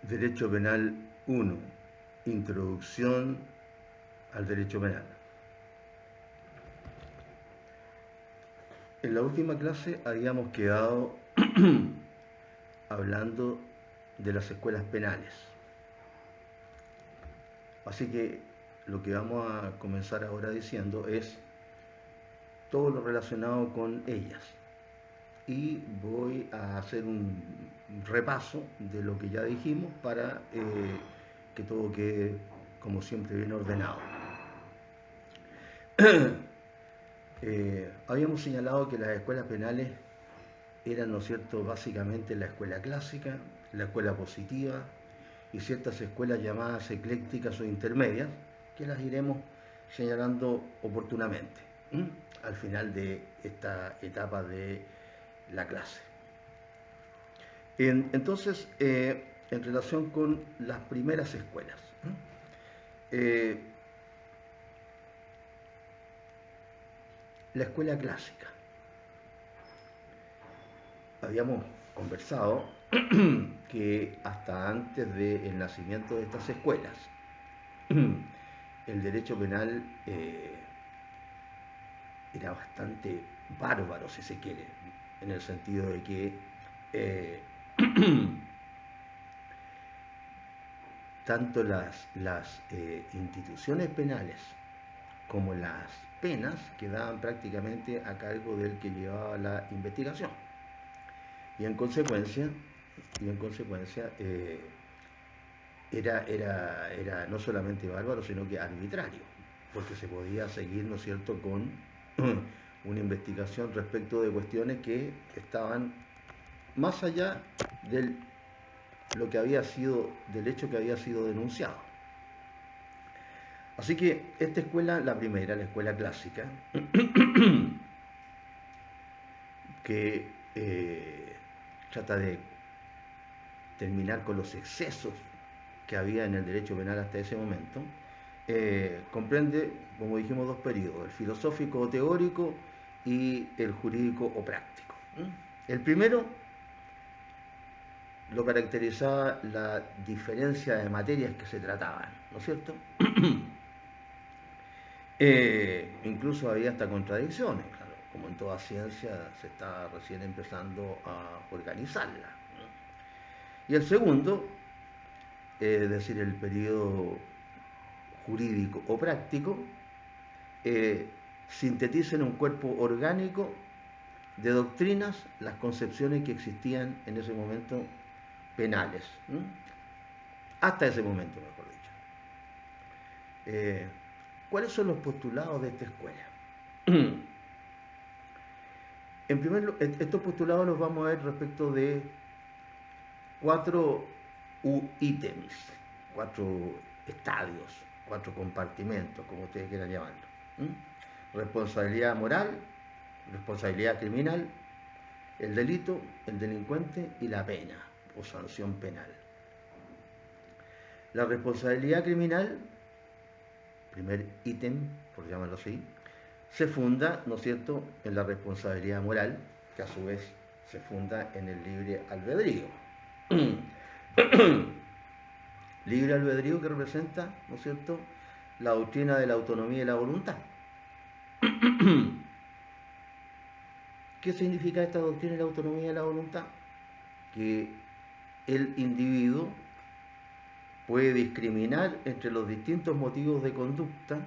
Derecho Penal 1. Introducción al Derecho Penal. En la última clase habíamos quedado hablando de las escuelas penales. Así que lo que vamos a comenzar ahora diciendo es todo lo relacionado con ellas. Y voy a hacer un repaso de lo que ya dijimos para que todo quede, como siempre, bien ordenado. Habíamos señalado que las escuelas penales eran, ¿no es cierto?, básicamente la escuela clásica, la escuela positiva y ciertas escuelas llamadas eclécticas o intermedias, que las iremos señalando oportunamente al final de esta etapa de la clase. Entonces, en relación con las primeras escuelas, la escuela clásica. Habíamos conversado que hasta antes del nacimiento de estas escuelas, el derecho penal era bastante bárbaro, si se quiere, en el sentido de que tanto las instituciones penales como las penas quedaban prácticamente a cargo del que llevaba la investigación. Y en consecuencia era no solamente bárbaro, sino que arbitrario, porque se podía seguir, ¿no es cierto?, con una investigación respecto de cuestiones que estaban más allá del hecho que había sido denunciado. Así que esta escuela, la primera, la escuela clásica, que trata de terminar con los excesos que había en el derecho penal hasta ese momento, comprende, como dijimos, dos periodos: el filosófico o teórico y el jurídico o práctico. El primero lo caracterizaba la diferencia de materias que se trataban, ¿no es cierto? Incluso había hasta contradicciones, claro, como en toda ciencia se está recién empezando a organizarla. Y el segundo, es decir, el periodo jurídico o práctico, sintetiza en un cuerpo orgánico de doctrinas las concepciones que existían en ese momento penales, hasta ese momento, mejor dicho. ¿Cuáles son los postulados de esta escuela? En primer lugar, estos postulados los vamos a ver respecto de 4 ítems, 4 estadios, 4 compartimentos, como ustedes quieran llamarlo. Responsabilidad moral, responsabilidad criminal, el delito, el delincuente y la pena o sanción penal. La responsabilidad criminal, primer ítem, por llamarlo así, se funda, ¿no es cierto?, en la responsabilidad moral, que a su vez se funda en el libre albedrío. Libre albedrío que representa, ¿no es cierto?, la doctrina de la autonomía y la voluntad. ¿Qué significa esta doctrina de la autonomía y la voluntad? Que el individuo puede discriminar entre los distintos motivos de conducta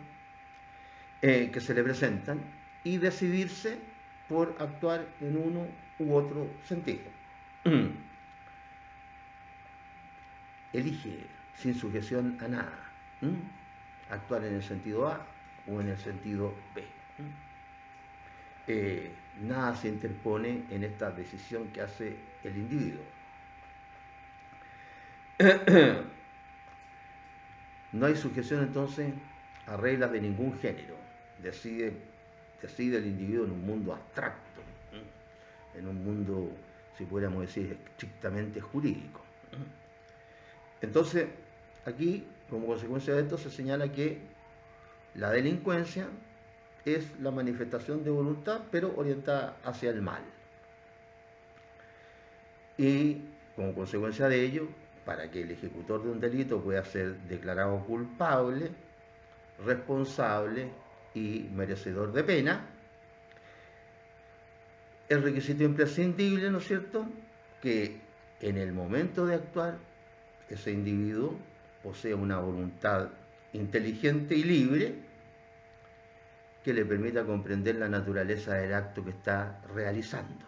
que se le presentan y decidirse por actuar en uno u otro sentido. Elige sin sujeción a nada, actuar en el sentido A o en el sentido B. Nada se interpone en esta decisión que hace el individuo. No hay sujeción entonces a reglas de ningún género. Decide el individuo en un mundo abstracto, en un mundo, si pudiéramos decir, estrictamente jurídico. Entonces, aquí, como consecuencia de esto, se señala que la delincuencia es la manifestación de voluntad, pero orientada hacia el mal. Y como consecuencia de ello, para que el ejecutor de un delito pueda ser declarado culpable, responsable y merecedor de pena, es requisito imprescindible, ¿no es cierto?, que en el momento de actuar ese individuo posea una voluntad inteligente y libre que le permita comprender la naturaleza del acto que está realizando,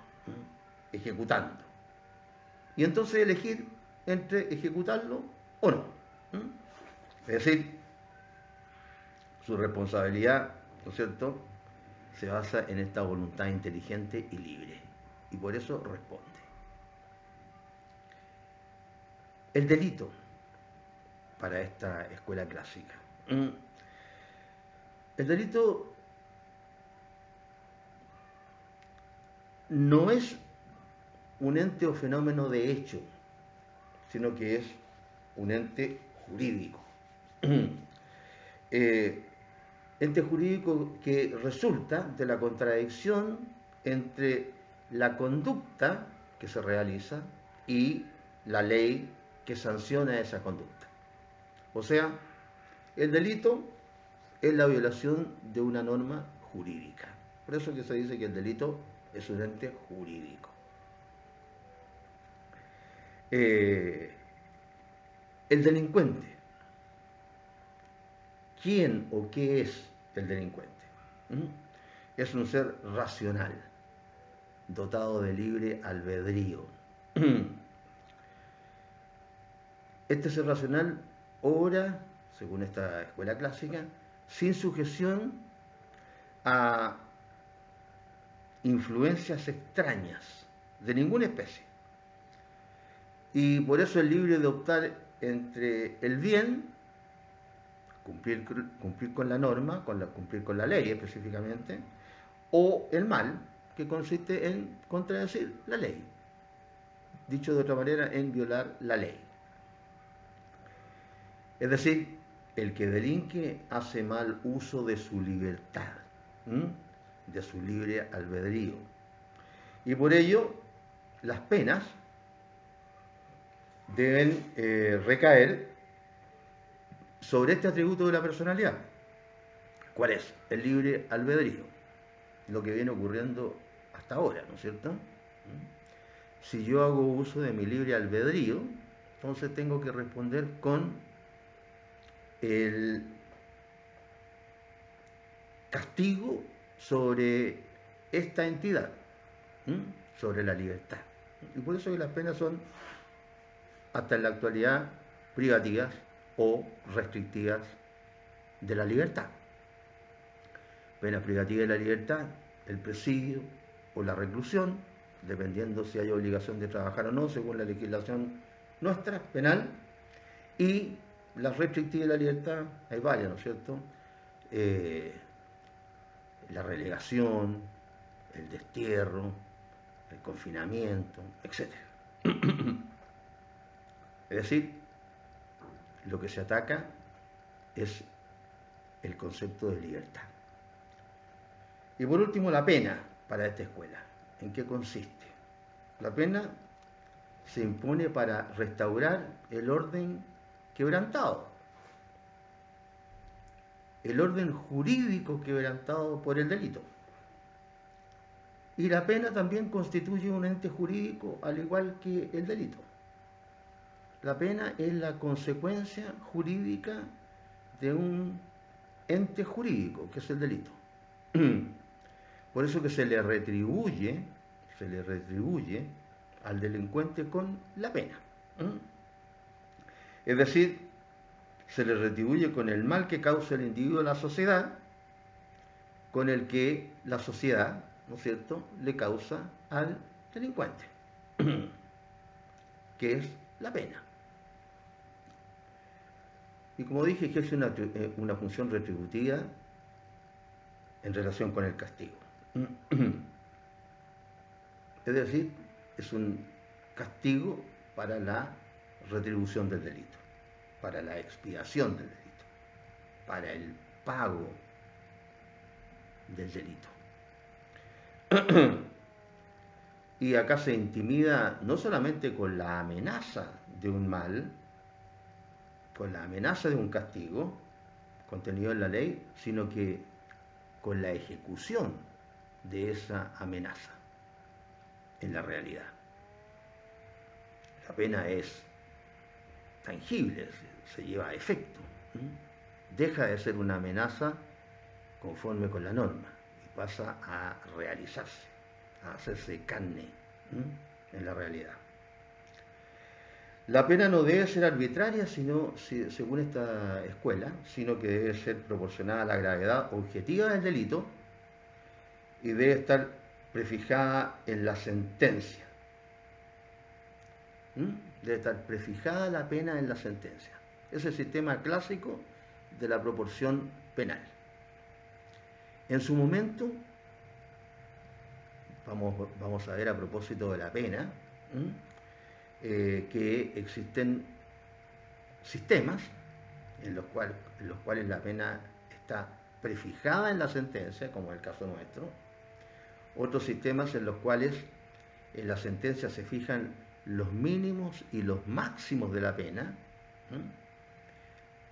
ejecutando. Y entonces elegir entre ejecutarlo o no. Es decir, su responsabilidad, ¿no es cierto?, se basa en esta voluntad inteligente y libre. Y por eso responde. El delito para esta escuela clásica. El delito no es un ente o fenómeno de hecho, sino que es un ente jurídico. Ente jurídico que resulta de la contradicción entre la conducta que se realiza y la ley que sanciona esa conducta. O sea, el delito es la violación de una norma jurídica. Por eso que se dice que el delito es un ente jurídico. El delincuente. ¿Quién o qué es el delincuente? Es un ser racional, dotado de libre albedrío. Este ser racional obra, según esta escuela clásica, sin sujeción a influencias extrañas de ninguna especie. Y por eso es libre de optar entre el bien, cumplir con la norma, cumplir con la ley específicamente, o el mal, que consiste en contradecir la ley. Dicho de otra manera, en violar la ley. Es decir, el que delinque hace mal uso de su libertad, de su libre albedrío. Y por ello, las penas deben recaer sobre este atributo de la personalidad. ¿Cuál es? El libre albedrío. Lo que viene ocurriendo hasta ahora, ¿no es cierto? Si yo hago uso de mi libre albedrío, entonces tengo que responder con el castigo sobre esta entidad, sobre la libertad. Y por eso que las penas son, hasta en la actualidad, privativas o restrictivas de la libertad. Pena privativa de la libertad, el presidio o la reclusión, dependiendo si hay obligación de trabajar o no, según la legislación nuestra, penal, y las restrictivas de la libertad, hay varias, ¿no es cierto? La relegación, el destierro, el confinamiento, etc. Es decir, lo que se ataca es el concepto de libertad. Y por último, la pena para esta escuela. ¿En qué consiste? La pena se impone para restaurar el orden quebrantado, el orden jurídico quebrantado por el delito. Y la pena también constituye un ente jurídico al igual que el delito. La pena es la consecuencia jurídica de un ente jurídico, que es el delito. Por eso que se le retribuye al delincuente con la pena. Es decir, se le retribuye con el mal que causa el individuo a la sociedad, con el que la sociedad, ¿no es cierto?, le causa al delincuente, que es la pena. Y como dije, ejerce una función retributiva en relación con el castigo. Es decir, es un castigo para la retribución del delito, para la expiación del delito, para el pago del delito. Y acá se intimida no solamente con la amenaza de un mal, con la amenaza de un castigo contenido en la ley, sino que con la ejecución de esa amenaza en la realidad. La pena es tangible, se lleva a efecto. Deja de ser una amenaza conforme con la norma y pasa a realizarse, a hacerse carne en la realidad. La pena no debe ser arbitraria, según esta escuela, sino que debe ser proporcionada a la gravedad objetiva del delito y debe estar prefijada en la sentencia. Debe estar prefijada la pena en la sentencia. Ese es el sistema clásico de la proporción penal. En su momento, vamos a ver a propósito de la pena, que existen sistemas en los cuales la pena está prefijada en la sentencia, como en el caso nuestro. Otros sistemas en los cuales en la sentencia se fijan los mínimos y los máximos de la pena,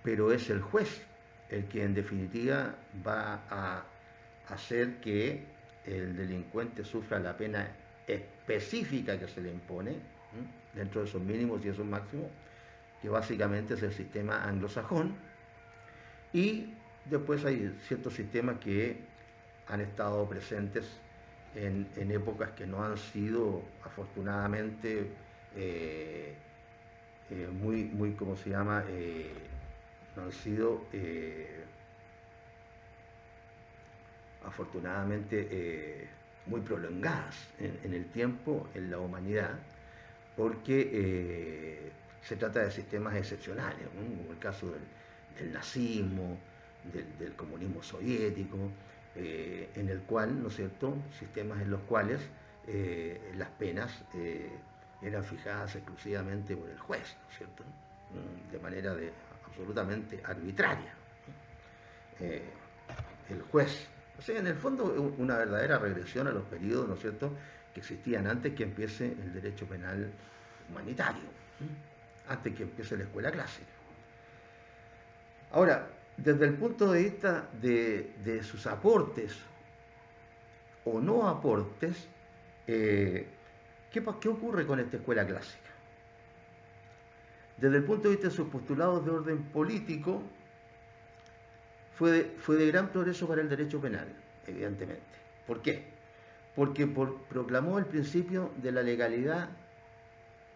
pero es el juez el que en definitiva va a hacer que el delincuente sufra la pena específica que se le impone dentro de esos mínimos y esos máximos, que básicamente es el sistema anglosajón. Y después hay ciertos sistemas que han estado presentes en épocas que no han sido afortunadamente muy, ¿cómo se llama? No han sido afortunadamente muy prolongadas en el tiempo en la humanidad, porque se trata de sistemas excepcionales, ¿no? Como el caso del nazismo, del comunismo soviético, en el cual, ¿no es cierto?, sistemas en los cuales las penas eran fijadas exclusivamente por el juez, ¿no es cierto?, de manera absolutamente arbitraria. El juez, o sea, en el fondo una verdadera regresión a los periodos, ¿no es cierto?, que existían antes que empiece el derecho penal humanitario, antes que empiece la escuela clásica. Ahora, desde el punto de vista de sus aportes o no aportes, ¿qué ocurre con esta escuela clásica? Desde el punto de vista de sus postulados de orden político, fue de gran progreso para el derecho penal, evidentemente. ¿Por qué? Porque proclamó el principio de la legalidad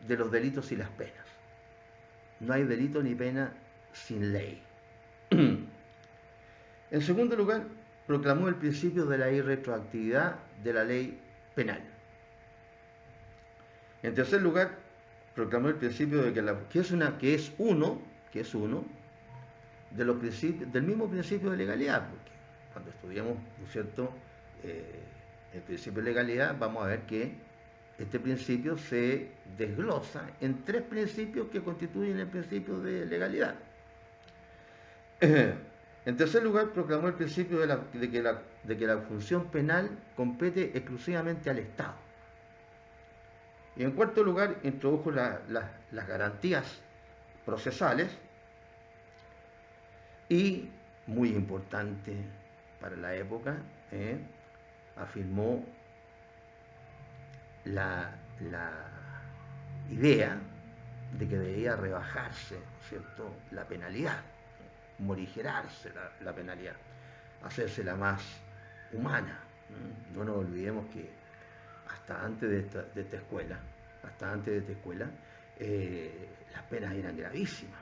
de los delitos y las penas. No hay delito ni pena sin ley. En segundo lugar, proclamó el principio de la irretroactividad de la ley penal. En tercer lugar, proclamó el principio de que es uno de los principios, del mismo principio de legalidad, porque cuando estudiamos, ¿no es cierto?, el principio de legalidad, vamos a ver que este principio se desglosa en tres principios que constituyen el principio de legalidad. En tercer lugar, proclamó el principio de que la función penal compete exclusivamente al Estado. Y en cuarto lugar, introdujo las garantías procesales y, muy importante para la época, afirmó la idea de que debía rebajarse, ¿cierto?, la penalidad, morigerarse la penalidad, hacérsela más humana. No nos olvidemos que hasta antes de esta escuela, las penas eran gravísimas,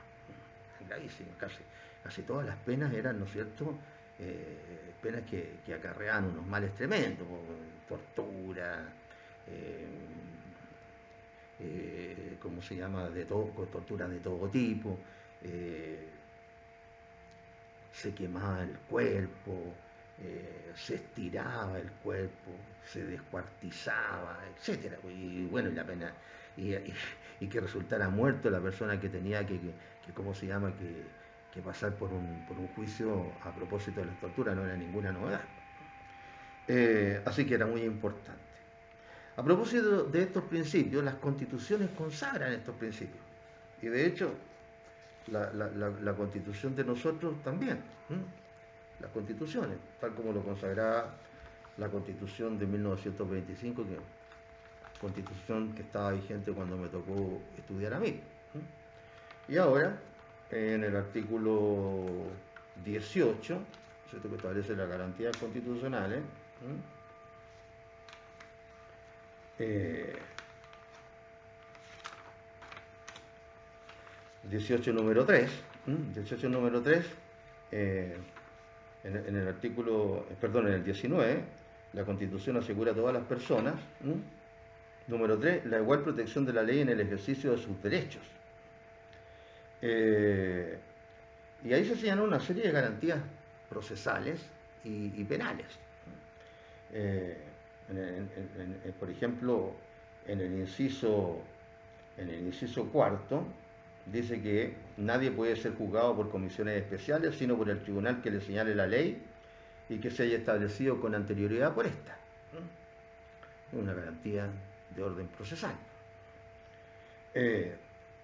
casi todas las penas eran, ¿no es cierto?, penas que acarreaban unos males tremendos, tortura, ¿cómo se llama?, con torturas de todo tipo, se quemaba el cuerpo, se estiraba el cuerpo, se descuartizaba, etc. Y bueno, y la pena, y que resultara muerto la persona que tenía ¿cómo se llama?, que pasar por un juicio a propósito de la tortura no era ninguna novedad. Así que era muy importante. A propósito de estos principios, las constituciones consagran estos principios. Y de hecho, la constitución de nosotros también. Las constituciones, tal como lo consagraba la constitución de 1925, que constitución que estaba vigente cuando me tocó estudiar a mí. Y ahora, en el artículo 18, ¿cierto?, que establece las garantías constitucionales, 18 número 3, 18 número 3, en el artículo, perdón, en el 19, la Constitución asegura a todas las personas, número 3, la igual protección de la ley en el ejercicio de sus derechos. Y ahí se señalan una serie de garantías procesales y penales. Por ejemplo, en el inciso cuarto, dice que nadie puede ser juzgado por comisiones especiales, sino por el tribunal que le señale la ley y que se haya establecido con anterioridad por esta. Una garantía de orden procesal.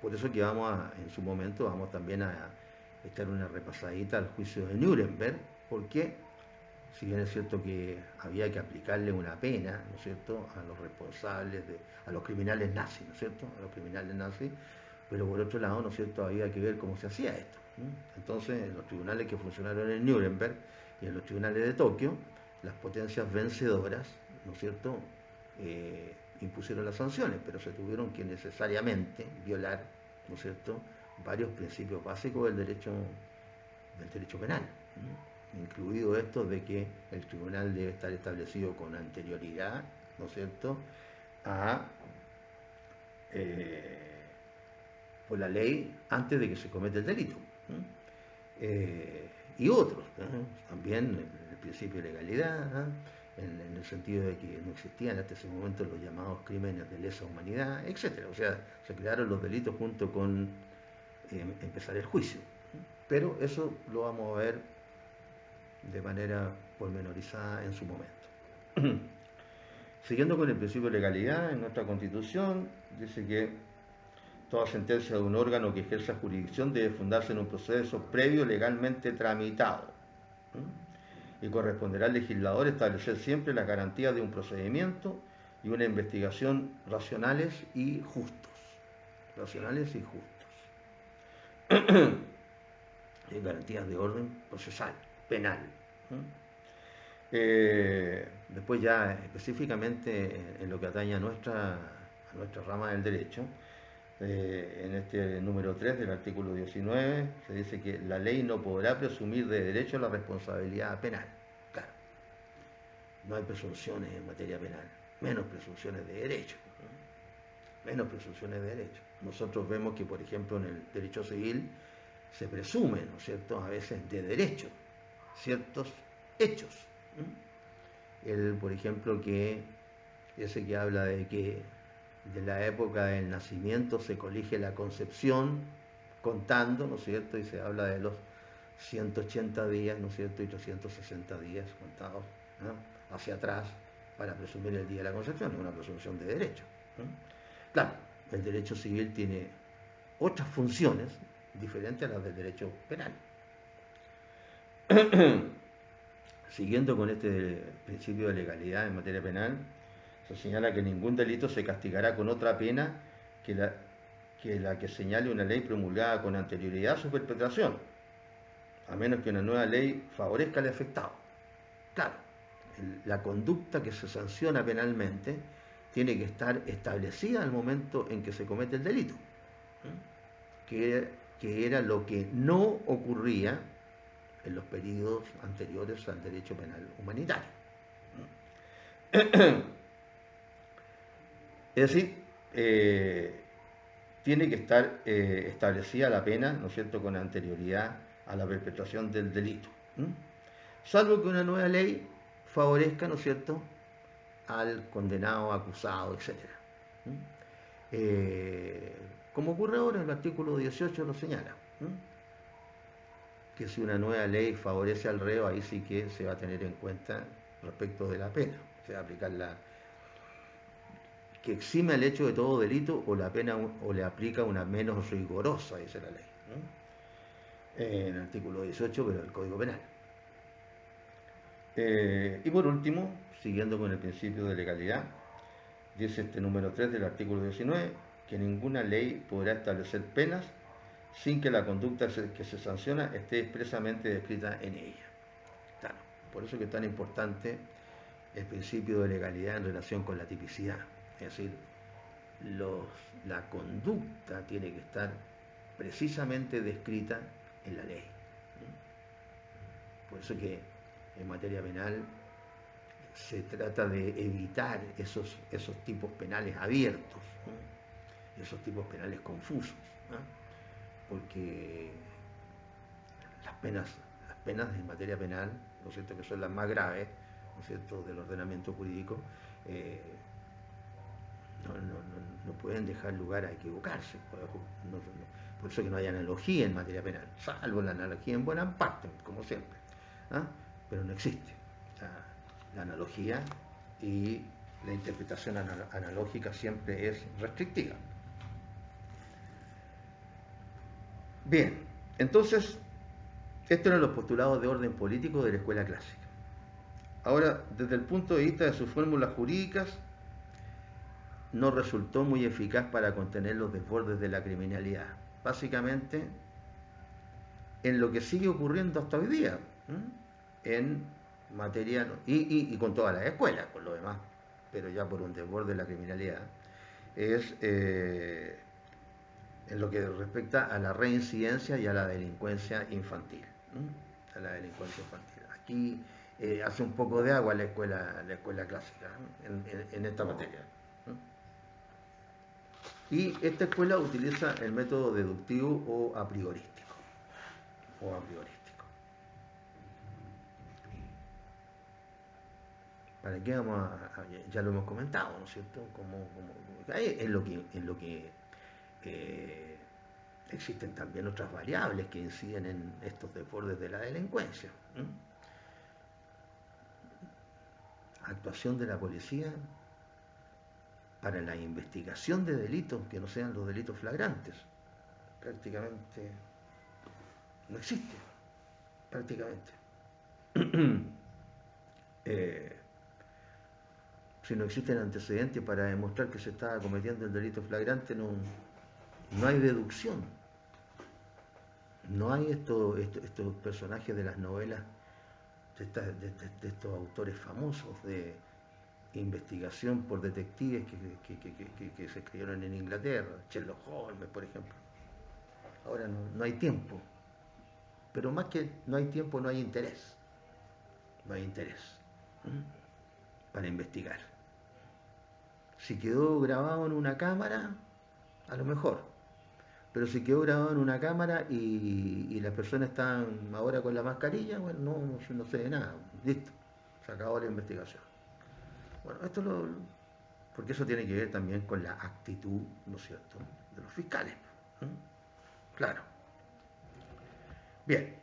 Por eso que en su momento vamos también a echar una repasadita al juicio de Nuremberg, porque si bien es cierto que había que aplicarle una pena, ¿no es cierto?, a los responsables, a los criminales nazis, ¿no es cierto?, a los criminales nazis, pero por otro lado, ¿no es cierto?, había que ver cómo se hacía esto. Entonces, en los tribunales que funcionaron en Nuremberg y en los tribunales de Tokio, las potencias vencedoras, ¿no es cierto?, impusieron las sanciones, pero se tuvieron que necesariamente violar, ¿no es cierto?, varios principios básicos del derecho penal, incluido esto de que el tribunal debe estar establecido con anterioridad, ¿no es cierto?, por la ley antes de que se cometa el delito. Y otros, también el principio de legalidad, en el sentido de que no existían hasta ese momento los llamados crímenes de lesa humanidad, etc. O sea, se crearon los delitos junto con empezar el juicio. Pero eso lo vamos a ver de manera pormenorizada en su momento. Siguiendo con el principio de legalidad, en nuestra Constitución dice que toda sentencia de un órgano que ejerza jurisdicción debe fundarse en un proceso previo legalmente tramitado. Y corresponderá al legislador establecer siempre las garantías de un procedimiento y una investigación racionales y justos. Racionales y justos. Garantías de orden procesal, penal. Después ya específicamente en lo que atañe a nuestra rama del derecho, en este número 3 del artículo 19 se dice que la ley no podrá presumir de derecho a la responsabilidad penal. Claro, no hay presunciones en materia penal, menos presunciones de derecho. Menos presunciones de derecho. Nosotros vemos que, por ejemplo, en el derecho civil se presume, ¿no es cierto?, a veces de derecho, ciertos hechos. Por ejemplo, ese que habla de que de la época del nacimiento se colige la concepción contando, ¿no es cierto?, y se habla de los 180 días, ¿no es cierto?, y 360 días contados, ¿no?, hacia atrás para presumir el día de la concepción, es una presunción de derecho. Claro, el derecho civil tiene otras funciones diferentes a las del derecho penal. Siguiendo con este principio de legalidad en materia penal, se señala que ningún delito se castigará con otra pena que la que señale una ley promulgada con anterioridad a su perpetración, a menos que una nueva ley favorezca al afectado. Claro, la conducta que se sanciona penalmente tiene que estar establecida al momento en que se comete el delito, que era lo que no ocurría en los periodos anteriores al derecho penal humanitario. Es decir, tiene que estar establecida la pena, ¿no es cierto?, con anterioridad a la perpetración del delito, salvo que una nueva ley favorezca, ¿no es cierto?, al condenado, acusado, etc. Como ocurre ahora, el artículo 18 lo señala, que si una nueva ley favorece al reo, ahí sí que se va a tener en cuenta respecto de la pena, o sea, aplicarla, que exime el hecho de todo delito o la pena o le aplica una menos rigurosa, dice la ley, ¿no? En el artículo 18, pero del Código Penal. Y por último, siguiendo con el principio de legalidad, dice este número 3 del artículo 19, que ninguna ley podrá establecer penas sin que la conducta que se sanciona esté expresamente descrita en ella. Claro, por eso que es tan importante el principio de legalidad en relación con la tipicidad. Es decir, la conducta tiene que estar precisamente descrita en la ley. Por eso que en materia penal se trata de evitar esos tipos penales abiertos, ¿no? Esos tipos penales confusos, ¿no? Porque las penas en materia penal, ¿no es cierto?, que son las más graves, ¿no es cierto?, del ordenamiento jurídico, no pueden dejar lugar a equivocarse. Por eso que no hay analogía en materia penal, salvo la analogía en buena parte, como siempre, ¿ah? Pero no existe la analogía, y la interpretación analógica siempre es restrictiva. Bien, entonces, estos eran los postulados de orden político de la escuela clásica. Ahora, desde el punto de vista de sus fórmulas jurídicas, no resultó muy eficaz para contener los desbordes de la criminalidad. Básicamente, en lo que sigue ocurriendo hasta hoy día, en materia, y con todas las escuelas, por lo demás, pero ya por un desborde de la criminalidad, es en lo que respecta a la reincidencia y a la delincuencia infantil. A la delincuencia infantil. Aquí hace un poco de agua la escuela clásica en esta materia. Y esta escuela utiliza el método deductivo o a priorístico. ¿Para qué vamos ya lo hemos comentado, ¿no es cierto? En lo que existen también otras variables que inciden en estos desbordes de la delincuencia. Actuación de la policía para la investigación de delitos que no sean los delitos flagrantes. Prácticamente no existe. Prácticamente. Si no existen antecedentes para demostrar que se está cometiendo el delito flagrante, no hay deducción. No hay estos personajes de las novelas de estos autores famosos de investigación por detectives que se escribieron en Inglaterra, Sherlock Holmes, por ejemplo. Ahora no hay tiempo, pero más que no hay tiempo, no hay interés. No hay interés para investigar. Si quedó grabado en una cámara, a lo mejor. Pero si quedó grabado en una cámara y las personas están ahora con la mascarilla, bueno, no sé de nada. Listo, se acabó la investigación. Bueno, porque eso tiene que ver también con la actitud, ¿no es cierto?, de los fiscales. Claro. Bien.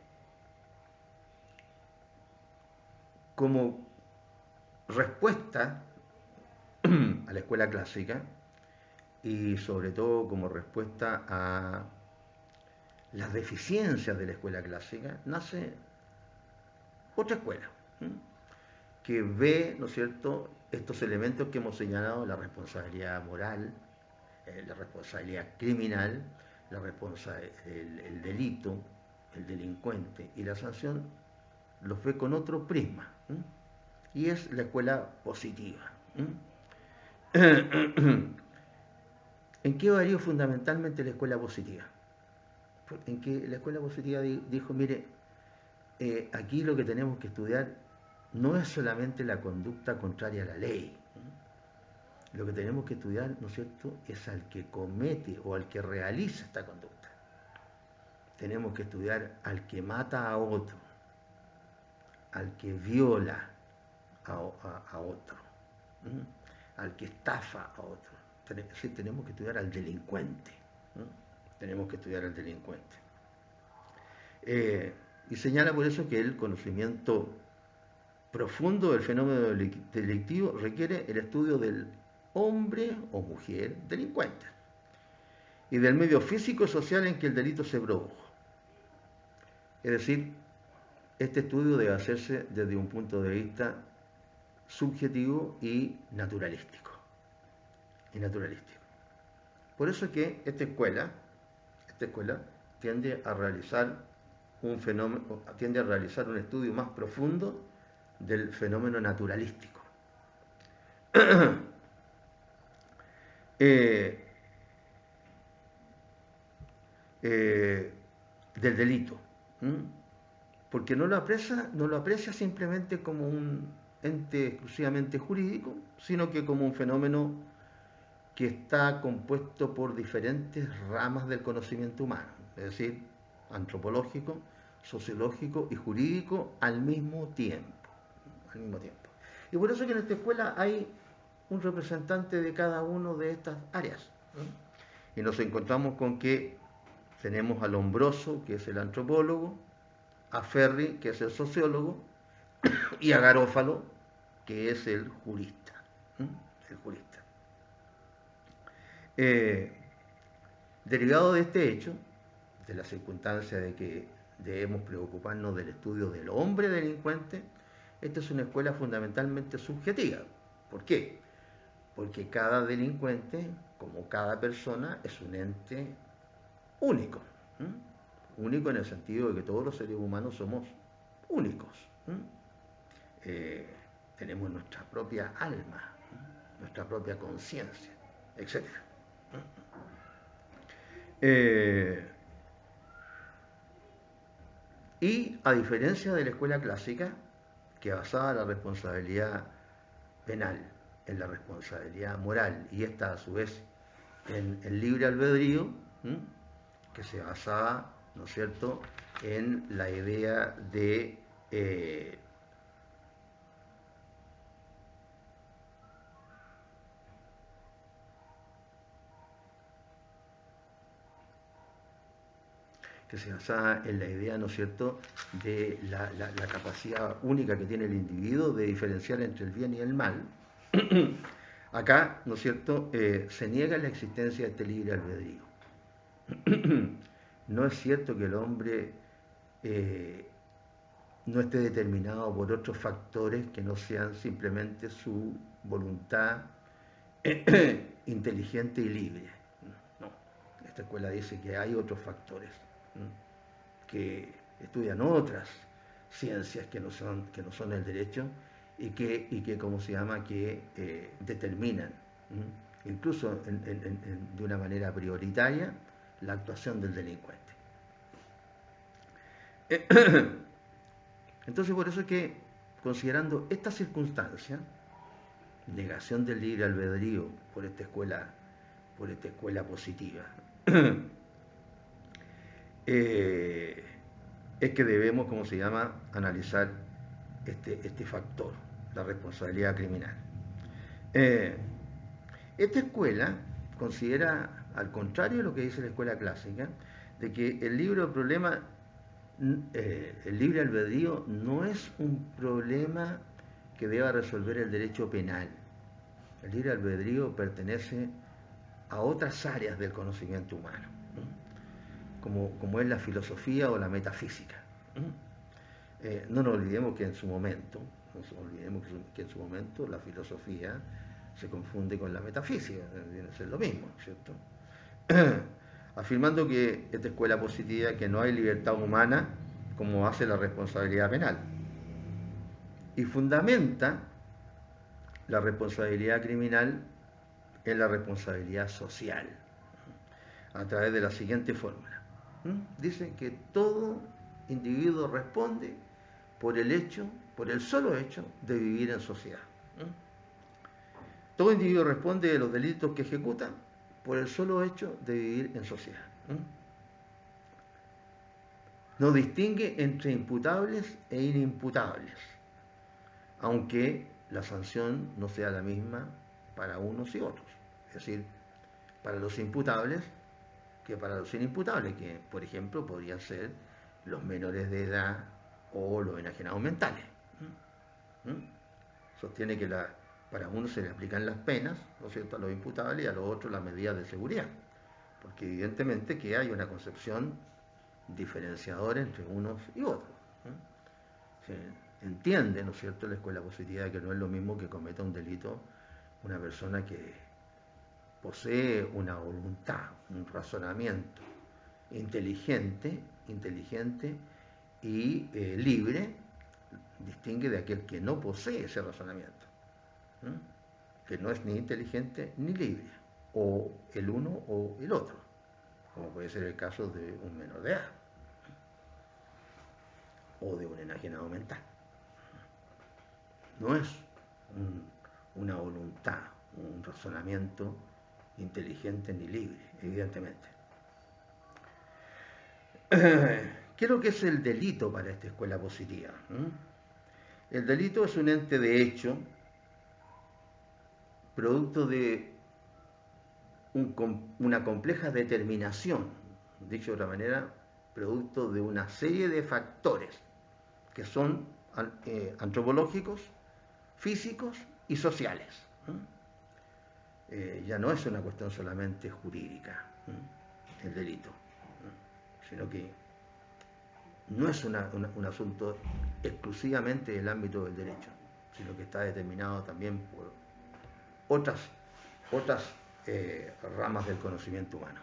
Como respuesta a la escuela clásica, y sobre todo como respuesta a las deficiencias de la escuela clásica, nace otra escuela, que ve, ¿no es cierto?, estos elementos que hemos señalado: la responsabilidad moral, la responsabilidad criminal, el delito, el delincuente y la sanción, los ve con otro prisma, y es la escuela positiva. ¿En qué varió fundamentalmente la escuela positiva? En que la escuela positiva dijo: mire, aquí lo que tenemos que estudiar no es solamente la conducta contraria a la ley. Lo que tenemos que estudiar, ¿no es cierto?, es al que comete o al que realiza esta conducta. Tenemos que estudiar al que mata a otro, al que viola a otro, al que estafa a otro. Tenemos que estudiar al delincuente. Tenemos que estudiar al delincuente. Y señala por eso que el conocimiento profundo del fenómeno delictivo requiere el estudio del hombre o mujer delincuente y del medio físico y social en que el delito se produjo. Es decir, este estudio debe hacerse desde un punto de vista subjetivo y naturalístico. Por eso es que esta escuela tiende a realizar un estudio más profundo del fenómeno naturalístico. Del delito, porque no lo aprecia simplemente como un ente exclusivamente jurídico, sino que como un fenómeno que está compuesto por diferentes ramas del conocimiento humano, es decir, antropológico, sociológico y jurídico al mismo tiempo. Y por eso que en esta escuela hay un representante de cada una de estas áreas, ¿no? Y nos encontramos con que tenemos a Lombroso, que es el antropólogo, a Ferri, que es el sociólogo, y a Garófalo, que es el jurista. Derivado de este hecho, de la circunstancia de que debemos preocuparnos del estudio del hombre delincuente, esta es una escuela fundamentalmente subjetiva. ¿Por qué? Porque cada delincuente, como cada persona, es un ente único. Único en el sentido de que todos los seres humanos somos únicos. Tenemos nuestra propia alma, nuestra propia conciencia, etc. Y a diferencia de la escuela clásica, que basaba la responsabilidad penal en la responsabilidad moral y esta a su vez en el libre albedrío, que se basaba, ¿no es cierto?, en la idea de ¿no es cierto?, de la capacidad única que tiene el individuo de diferenciar entre el bien y el mal. Acá, ¿no es cierto?, se niega la existencia de este libre albedrío. No es cierto que el hombre no esté determinado por otros factores que no sean simplemente su voluntad inteligente y libre. No, esta escuela dice que hay otros factores que estudian otras ciencias que no son el derecho y que ¿cómo se llama?, que determinan, incluso de una manera prioritaria, la actuación del delincuente. Entonces, por eso es que, considerando esta circunstancia, negación del libre albedrío por esta escuela positiva, es que debemos, ¿cómo se llama?, analizar este factor, la responsabilidad criminal. Esta escuela considera, al contrario de lo que dice la escuela clásica, de que el libre albedrío no es un problema que deba resolver el derecho penal. El libre albedrío pertenece a otras áreas del conocimiento humano, como es la filosofía o la metafísica. No nos olvidemos que en su momento la filosofía se confunde con la metafísica, viene a ser lo mismo, ¿cierto? Afirmando que esta escuela positiva, que no hay libertad humana como hace la responsabilidad penal, y fundamenta la responsabilidad criminal en la responsabilidad social, a través de la siguiente fórmula. Dice que todo individuo responde por el solo hecho de vivir en sociedad. Todo individuo responde de los delitos que ejecuta por el solo hecho de vivir en sociedad. No distingue entre imputables e inimputables, aunque la sanción no sea la misma para unos y otros. Es decir, para los imputables que para los inimputables, que por ejemplo podrían ser los menores de edad o los enajenados mentales. Sostiene que para uno se le aplican las penas, ¿no es cierto?, a los imputables y a los otros las medidas de seguridad. Porque evidentemente que hay una concepción diferenciadora entre unos y otros. Se entiende, ¿no es cierto?, en la escuela positiva de que no es lo mismo que cometa un delito una persona que posee una voluntad, un razonamiento inteligente y libre, distingue de aquel que no posee ese razonamiento, que no es ni inteligente ni libre, o el uno o el otro, como puede ser el caso de un menor de edad o de un enajenado mental. No es una voluntad, un razonamiento inteligente ni libre, evidentemente. ¿Qué es lo que es el delito para esta escuela positiva? El delito es un ente de hecho, producto de una compleja determinación, dicho de otra manera, producto de una serie de factores que son antropológicos, físicos y sociales. Ya no es una cuestión solamente jurídica, el delito, sino que no es un asunto exclusivamente del ámbito del derecho, sino que está determinado también por otras ramas del conocimiento humano.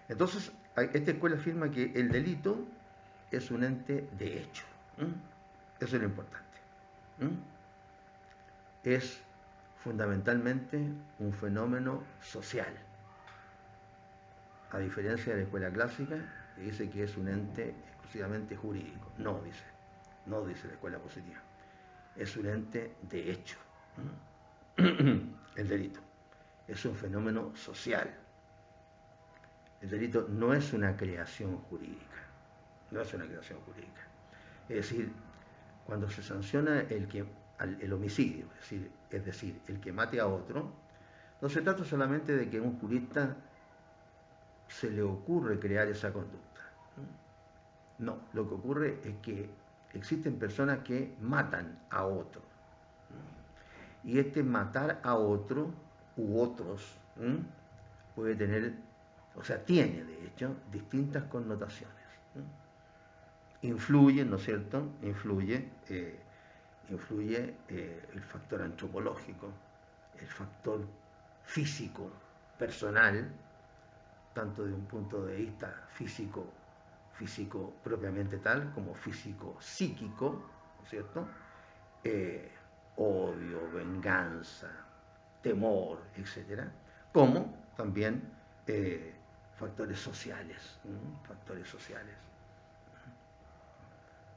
Entonces, esta escuela afirma que el delito es un ente de hecho. Eso es lo importante. Es fundamentalmente un fenómeno social. A diferencia de la escuela clásica, que dice que es un ente exclusivamente jurídico. No dice la escuela positiva. Es un ente de hecho. El delito es un fenómeno social. El delito no es una creación jurídica. No es una creación jurídica. Es decir, cuando se sanciona el homicidio, es decir, el que mate a otro, no se trata solamente de que a un jurista se le ocurre crear esa conducta. No, lo que ocurre es que existen personas que matan a otro. Y este matar a otro u otros puede tener, o sea, tiene de hecho distintas connotaciones. Influye, ¿no es cierto? Influye el factor antropológico, el factor físico, personal, tanto de un punto de vista físico propiamente tal, como físico psíquico, ¿no es cierto? Odio, venganza, temor, etcétera, como también factores sociales,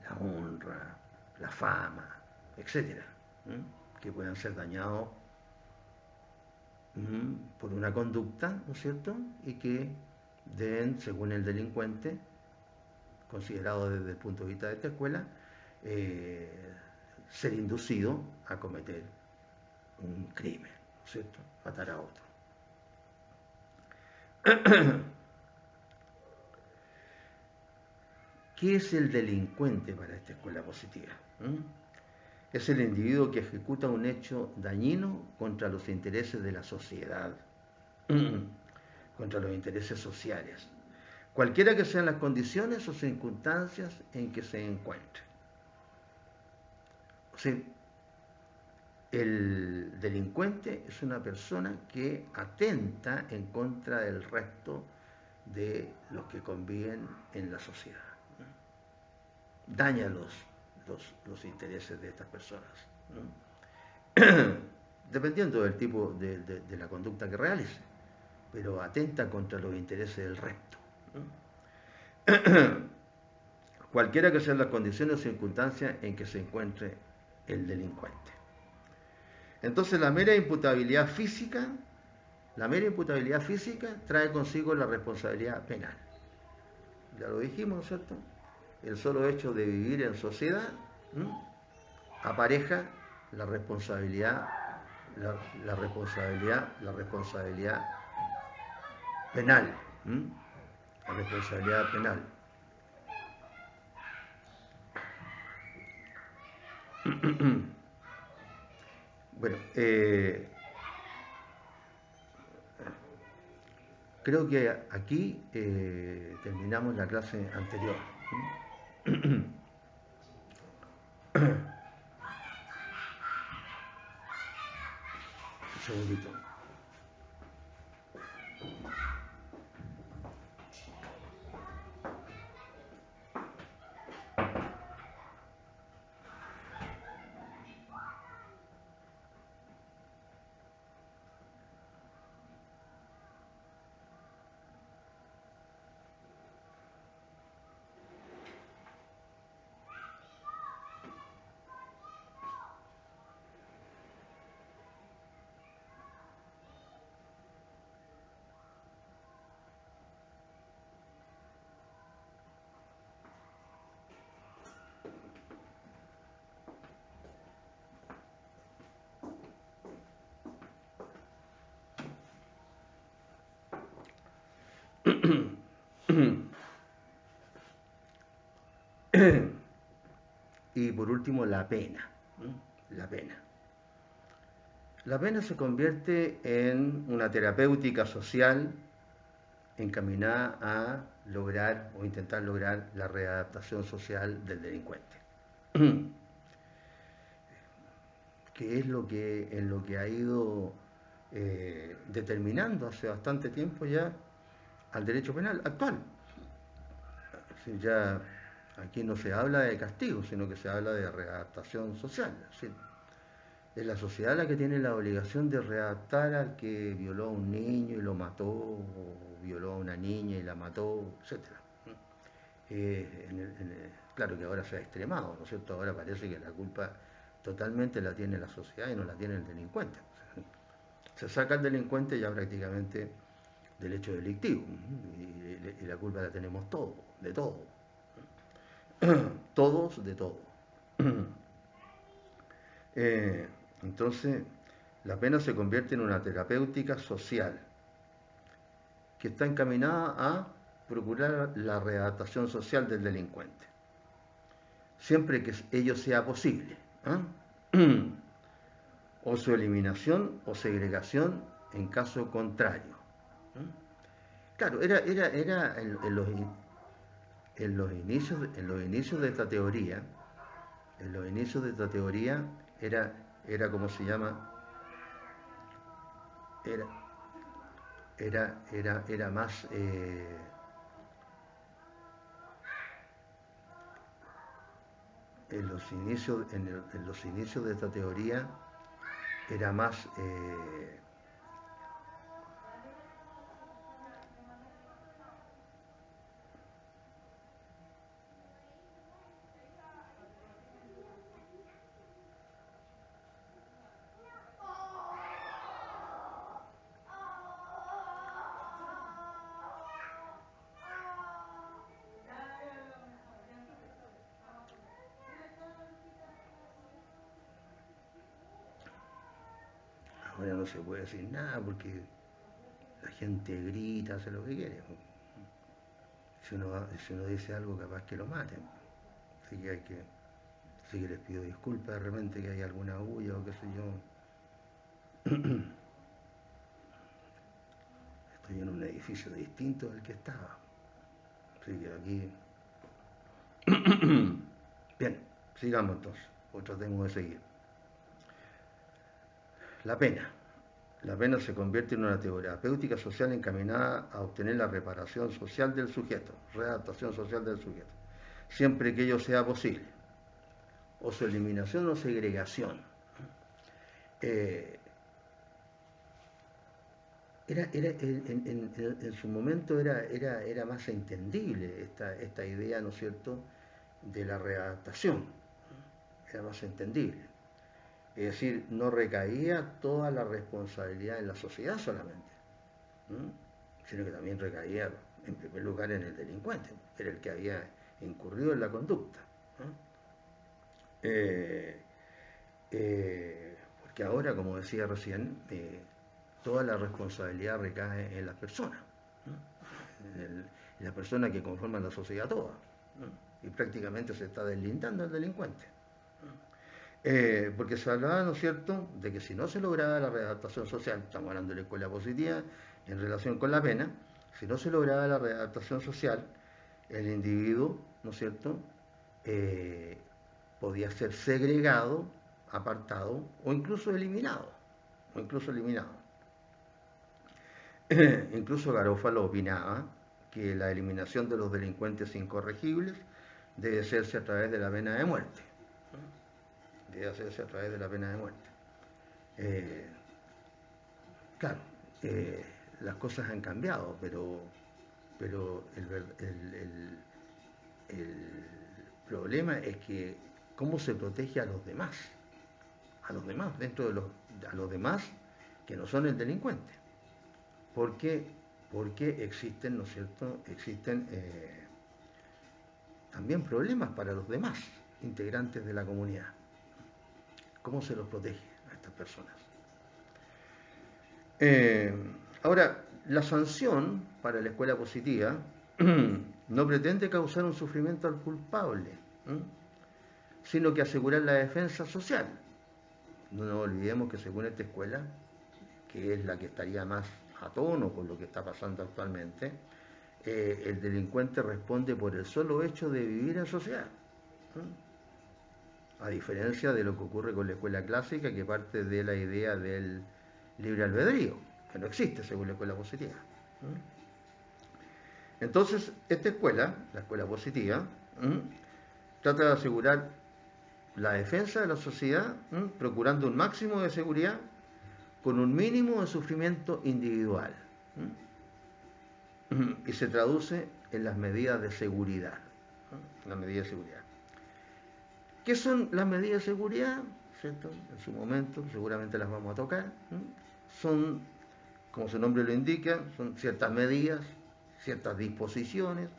la honra, la fama, etcétera, que puedan ser dañados por una conducta, ¿no es cierto? Y que deben, según el delincuente, considerado desde el punto de vista de esta escuela, ser inducido a cometer un crimen, ¿no es cierto? Matar a otro. ¿Qué es el delincuente para esta escuela positiva? Es el individuo que ejecuta un hecho dañino contra los intereses de la sociedad, contra los intereses sociales, cualquiera que sean las condiciones o circunstancias en que se encuentre. O sea, el delincuente es una persona que atenta en contra del resto de los que conviven en la sociedad. Daña los intereses de estas personas, dependiendo del tipo de la conducta que realice, pero atenta contra los intereses del resto. Cualquiera que sean las condiciones o circunstancias en que se encuentre el delincuente. Entonces la mera imputabilidad física trae consigo la responsabilidad penal. Ya lo dijimos, ¿no es cierto? El solo hecho de vivir en sociedad apareja la responsabilidad penal. La responsabilidad penal. Bueno, creo que aquí terminamos la clase anterior. Un segundito. Y por último, la pena. La pena. La pena se convierte en una terapéutica social encaminada a lograr o intentar lograr la readaptación social del delincuente. Que es en lo que ha ido determinando hace bastante tiempo ya al derecho penal actual. Si ya aquí no se habla de castigo, sino que se habla de readaptación social. ¿Sí? Es la sociedad la que tiene la obligación de readaptar al que violó a un niño y lo mató, o violó a una niña y la mató, etc. Claro que ahora se ha extremado, ¿no es cierto? Ahora parece que la culpa totalmente la tiene la sociedad y no la tiene el delincuente. Se saca el delincuente ya prácticamente del hecho delictivo, y la culpa la tenemos todos, de todo. Todos de todo. Entonces, la pena se convierte en una terapéutica social que está encaminada a procurar la readaptación social del delincuente, siempre que ello sea posible, o su eliminación o segregación en caso contrario. Claro, era en los inicios de esta teoría, era como se llama, era, era más, en los inicios de esta teoría, era más, ahora no se puede decir nada porque la gente grita, hace lo que quiere. Si uno dice algo, capaz que lo maten. Así que así que les pido disculpas de repente que hay alguna bulla o qué sé yo. Estoy en un edificio distinto del que estaba. Así que aquí. Bien, sigamos entonces, o tratemos de seguir. La pena. La pena se convierte en una terapéutica social encaminada a obtener la reparación social del sujeto, readaptación social del sujeto, siempre que ello sea posible, o su eliminación o segregación. En su momento era más entendible esta idea, ¿no es cierto?, de la readaptación, era más entendible. Es decir, no recaía toda la responsabilidad en la sociedad solamente, sino que también recaía en primer lugar en el delincuente, era el que había incurrido en la conducta. Porque ahora, como decía recién, toda la responsabilidad recae en las personas, en las personas que conforman la sociedad toda, y prácticamente se está deslindando el delincuente. Porque se hablaba, ¿no es cierto?, de que si no se lograba la readaptación social, estamos hablando de la escuela positiva en relación con la pena, si no se lograba la readaptación social, el individuo, ¿no es cierto?, eh, podía ser segregado, apartado o incluso eliminado. O incluso eliminado. Incluso Garófalo opinaba que la eliminación de los delincuentes incorregibles debe hacerse a través de la pena de muerte. Debe hacerse a través de la pena de muerte. Eh, claro, las cosas han cambiado, pero el problema es que cómo se protege a los demás, dentro de a los demás que no son el delincuente. Porque, porque existen, ¿no es cierto?, existen también problemas para los demás integrantes de la comunidad. ¿Cómo se los protege a estas personas? Eh, Ahora, la sanción para la escuela positiva no pretende causar un sufrimiento al culpable, ¿eh?, sino que asegurar la defensa social. No nos olvidemos que según esta escuela, que es la que estaría más a tono con lo que está pasando actualmente, el delincuente responde por el solo hecho de vivir en sociedad. A diferencia de lo que ocurre con la escuela clásica, que parte de la idea del libre albedrío, que no existe según la escuela positiva. Entonces, esta escuela, la escuela positiva, trata de asegurar la defensa de la sociedad, procurando un máximo de seguridad con un mínimo de sufrimiento individual. Y se traduce en las medidas de seguridad. Las medidas de seguridad. ¿Qué son las medidas de seguridad? ¿Cierto? En su momento seguramente las vamos a tocar. Son, como su nombre lo indica, son ciertas medidas, ciertas disposiciones,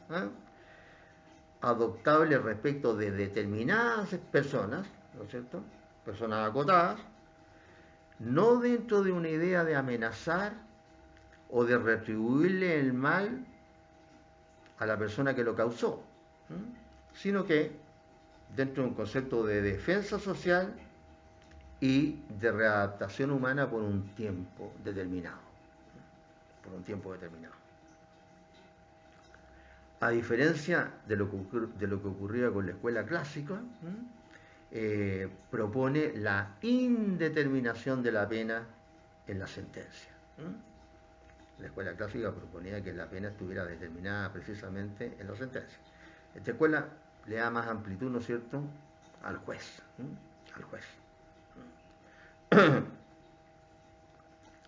adoptables respecto de determinadas personas, ¿no es cierto?, personas acotadas, no dentro de una idea de amenazar o de retribuirle el mal a la persona que lo causó, sino que dentro de un concepto de defensa social y de readaptación humana por un tiempo determinado. Por un tiempo determinado. A diferencia de lo que ocurría con la escuela clásica, propone la indeterminación de la pena en la sentencia. La escuela clásica proponía que la pena estuviera determinada precisamente en la sentencia. Esta escuela le da más amplitud, ¿no es cierto?, al juez. Al juez.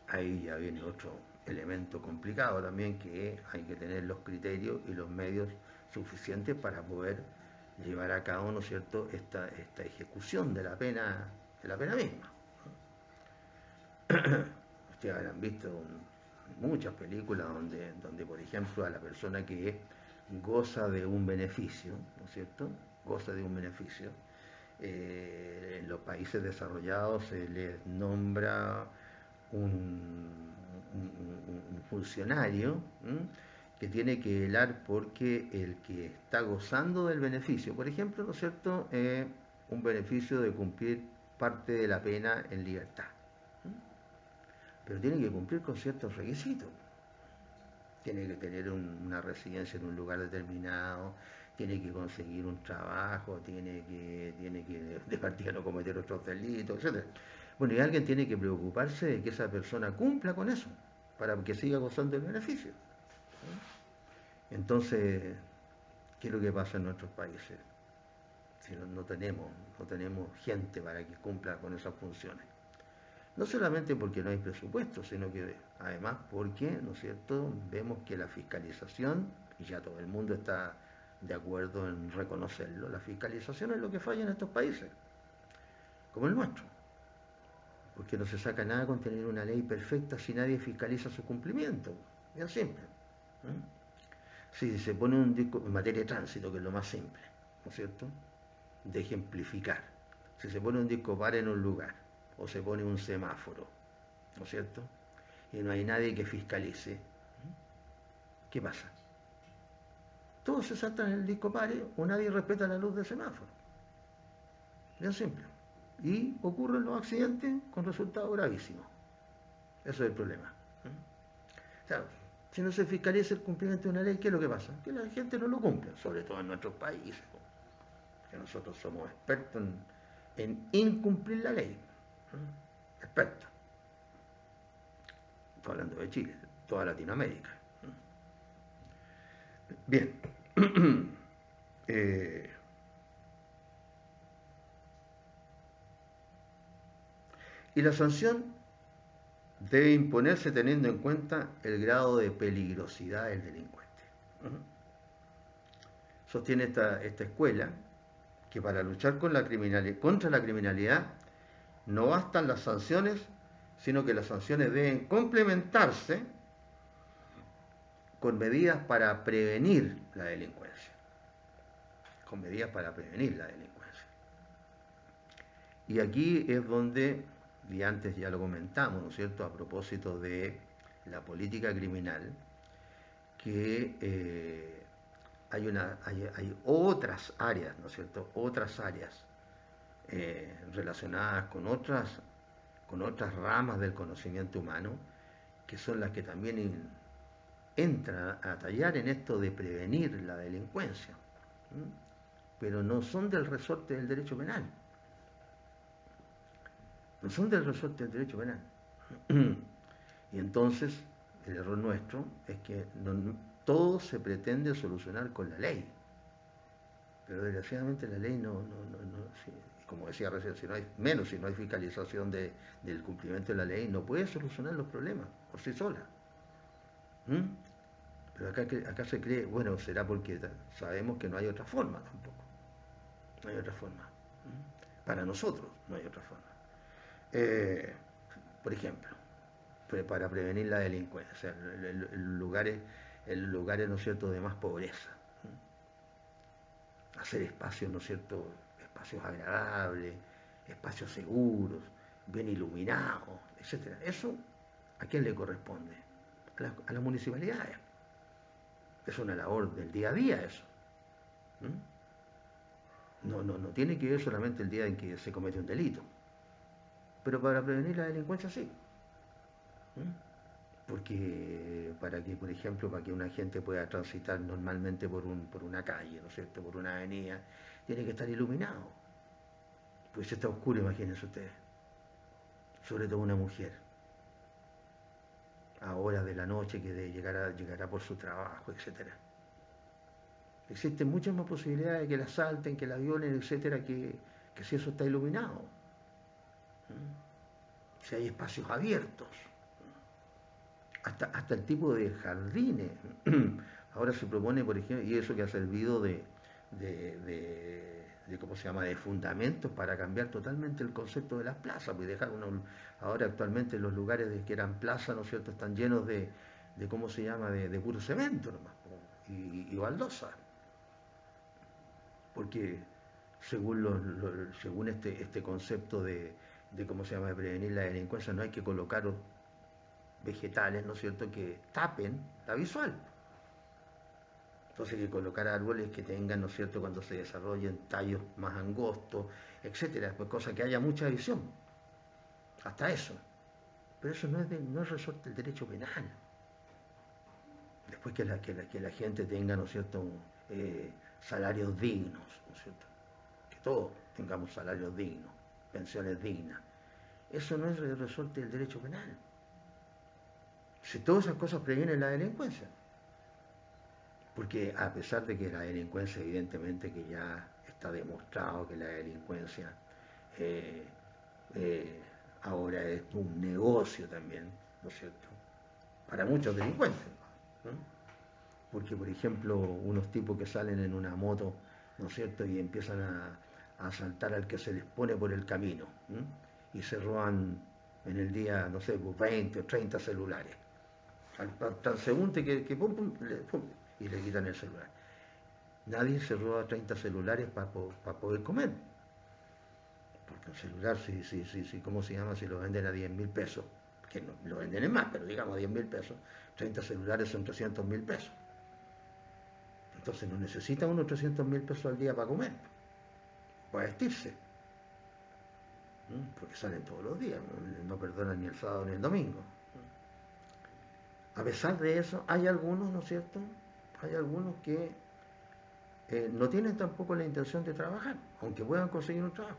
Ahí ya viene otro elemento complicado también, que hay que tener los criterios y los medios suficientes para poder llevar a cabo, ¿no es cierto?, esta ejecución de la pena misma. Ustedes habrán visto muchas películas donde, por ejemplo, a la persona que goza de un beneficio, ¿no es cierto?, goza de un beneficio, en los países desarrollados se les nombra un funcionario que tiene que velar porque el que está gozando del beneficio, por ejemplo, ¿no es cierto?, un beneficio de cumplir parte de la pena en libertad, pero tiene que cumplir con ciertos requisitos. Tiene que tener una residencia en un lugar determinado, tiene que conseguir un trabajo, tiene que de partida no cometer otros delitos, etc. Bueno, y alguien tiene que preocuparse de que esa persona cumpla con eso, para que siga gozando el beneficio. Entonces, ¿qué es lo que pasa en nuestros países? Si no tenemos gente para que cumpla con esas funciones. No solamente porque no hay presupuesto, sino que además porque, ¿no es cierto?, vemos que la fiscalización, y ya todo el mundo está de acuerdo en reconocerlo, la fiscalización es lo que falla en estos países, como el nuestro. Porque no se saca nada con tener una ley perfecta si nadie fiscaliza su cumplimiento. Bien simple. Si se pone un disco en materia de tránsito, que es lo más simple, ¿no es cierto?, de ejemplificar. Si se pone un disco par en un lugar, o se pone un semáforo, ¿no es cierto?, y no hay nadie que fiscalice, ¿qué pasa? Todos se saltan el disco pare o nadie respeta la luz del semáforo. Bien simple. y ocurren los accidentes con resultados gravísimos. Eso es el problema. O sea, si no se fiscaliza el cumplimiento de una ley, ¿qué es lo que pasa? Que la gente no lo cumple, sobre todo en nuestros países, que nosotros somos expertos en incumplir la ley. Expertos. Estoy hablando de Chile, toda Latinoamérica. Bien. Y la sanción debe imponerse teniendo en cuenta el grado de peligrosidad del delincuente. Sostiene esta escuela que para luchar contra la criminalidad no bastan las sanciones, sino que las sanciones deben complementarse con medidas para prevenir la delincuencia. Con medidas para prevenir la delincuencia. Y aquí es donde, y antes ya lo comentamos, ¿no es cierto?, a propósito de la política criminal, que hay otras áreas, ¿no es cierto?, otras áreas relacionadas con otras ramas del conocimiento humano, que son las que también entran a tallar en esto de prevenir la delincuencia, pero no son del resorte del derecho penal. No son del resorte del derecho penal. Y entonces el error nuestro es que todo se pretende solucionar con la ley. Pero desgraciadamente la ley como decía recién, si no hay fiscalización del cumplimiento de la ley, no puede solucionar los problemas por sí sola. Pero acá se cree, bueno, será porque sabemos que no hay otra forma tampoco. No hay otra forma. Para nosotros no hay otra forma. Por ejemplo, para prevenir la delincuencia, en lugares, ¿no es cierto?, de más pobreza. Hacer espacios, ¿no es cierto?, espacios agradables, espacios seguros, bien iluminados, etc. ¿Eso a quién le corresponde? A las municipalidades. Es una labor del día a día eso. No tiene que ver solamente el día en que se comete un delito. Pero para prevenir la delincuencia sí. Porque para que, por ejemplo, para que una gente pueda transitar normalmente por una calle, ¿no es cierto?, por una avenida, tiene que estar iluminado. Pues está oscuro, imagínense ustedes. Sobre todo una mujer. A horas de la noche que llegará por su trabajo, etc. Existen muchas más posibilidades de que la asalten, que la violen, etcétera, que si eso está iluminado. Si hay espacios abiertos. Hasta el tipo de jardines. Ahora se propone, por ejemplo, y eso que ha servido de ¿cómo se llama?, de fundamentos para cambiar totalmente el concepto de las plazas, pues dejar ahora actualmente los lugares que eran plazas, ¿no es cierto?, están llenos de ¿cómo se llama?, de puro cemento nomás, y baldosa. Porque según este concepto de ¿cómo se llama?, de prevenir la delincuencia, no hay que colocar vegetales, ¿no es cierto?, que tapen la visual. Entonces hay que colocar árboles que tengan, ¿no es cierto?, cuando se desarrollen tallos más angostos, etcétera, pues cosa que haya mucha visión. Hasta eso. Pero eso no es resorte del derecho penal. Después que la gente tenga, ¿no es cierto?, salarios dignos, ¿no es cierto?, que todos tengamos salarios dignos, pensiones dignas. Eso no es el resorte del derecho penal. Si todas esas cosas previenen la delincuencia. Porque a pesar de que la delincuencia, evidentemente que ya está demostrado que la delincuencia ahora es un negocio también, ¿no es cierto?, para muchos delincuentes, ¿no? Porque, por ejemplo, unos tipos que salen en una moto, ¿no es cierto?, y empiezan a asaltar al que se les pone por el camino, y se roban en el día, no sé, 20 o 30 celulares. Al transeúnte que pum, y le quitan el celular. Nadie se roba 30 celulares para poder comer. Porque el celular, ¿cómo se llama? Si lo venden a 10.000 pesos, que no lo venden en más, pero digamos a 10.000 pesos, 30 celulares son 300.000 pesos. Entonces no necesita unos 300.000 pesos al día para comer, para vestirse. porque salen todos los días, no perdonan ni el sábado ni el domingo. A pesar de eso, hay algunos, ¿no es cierto? Hay algunos que no tienen tampoco la intención de trabajar, aunque puedan conseguir un trabajo.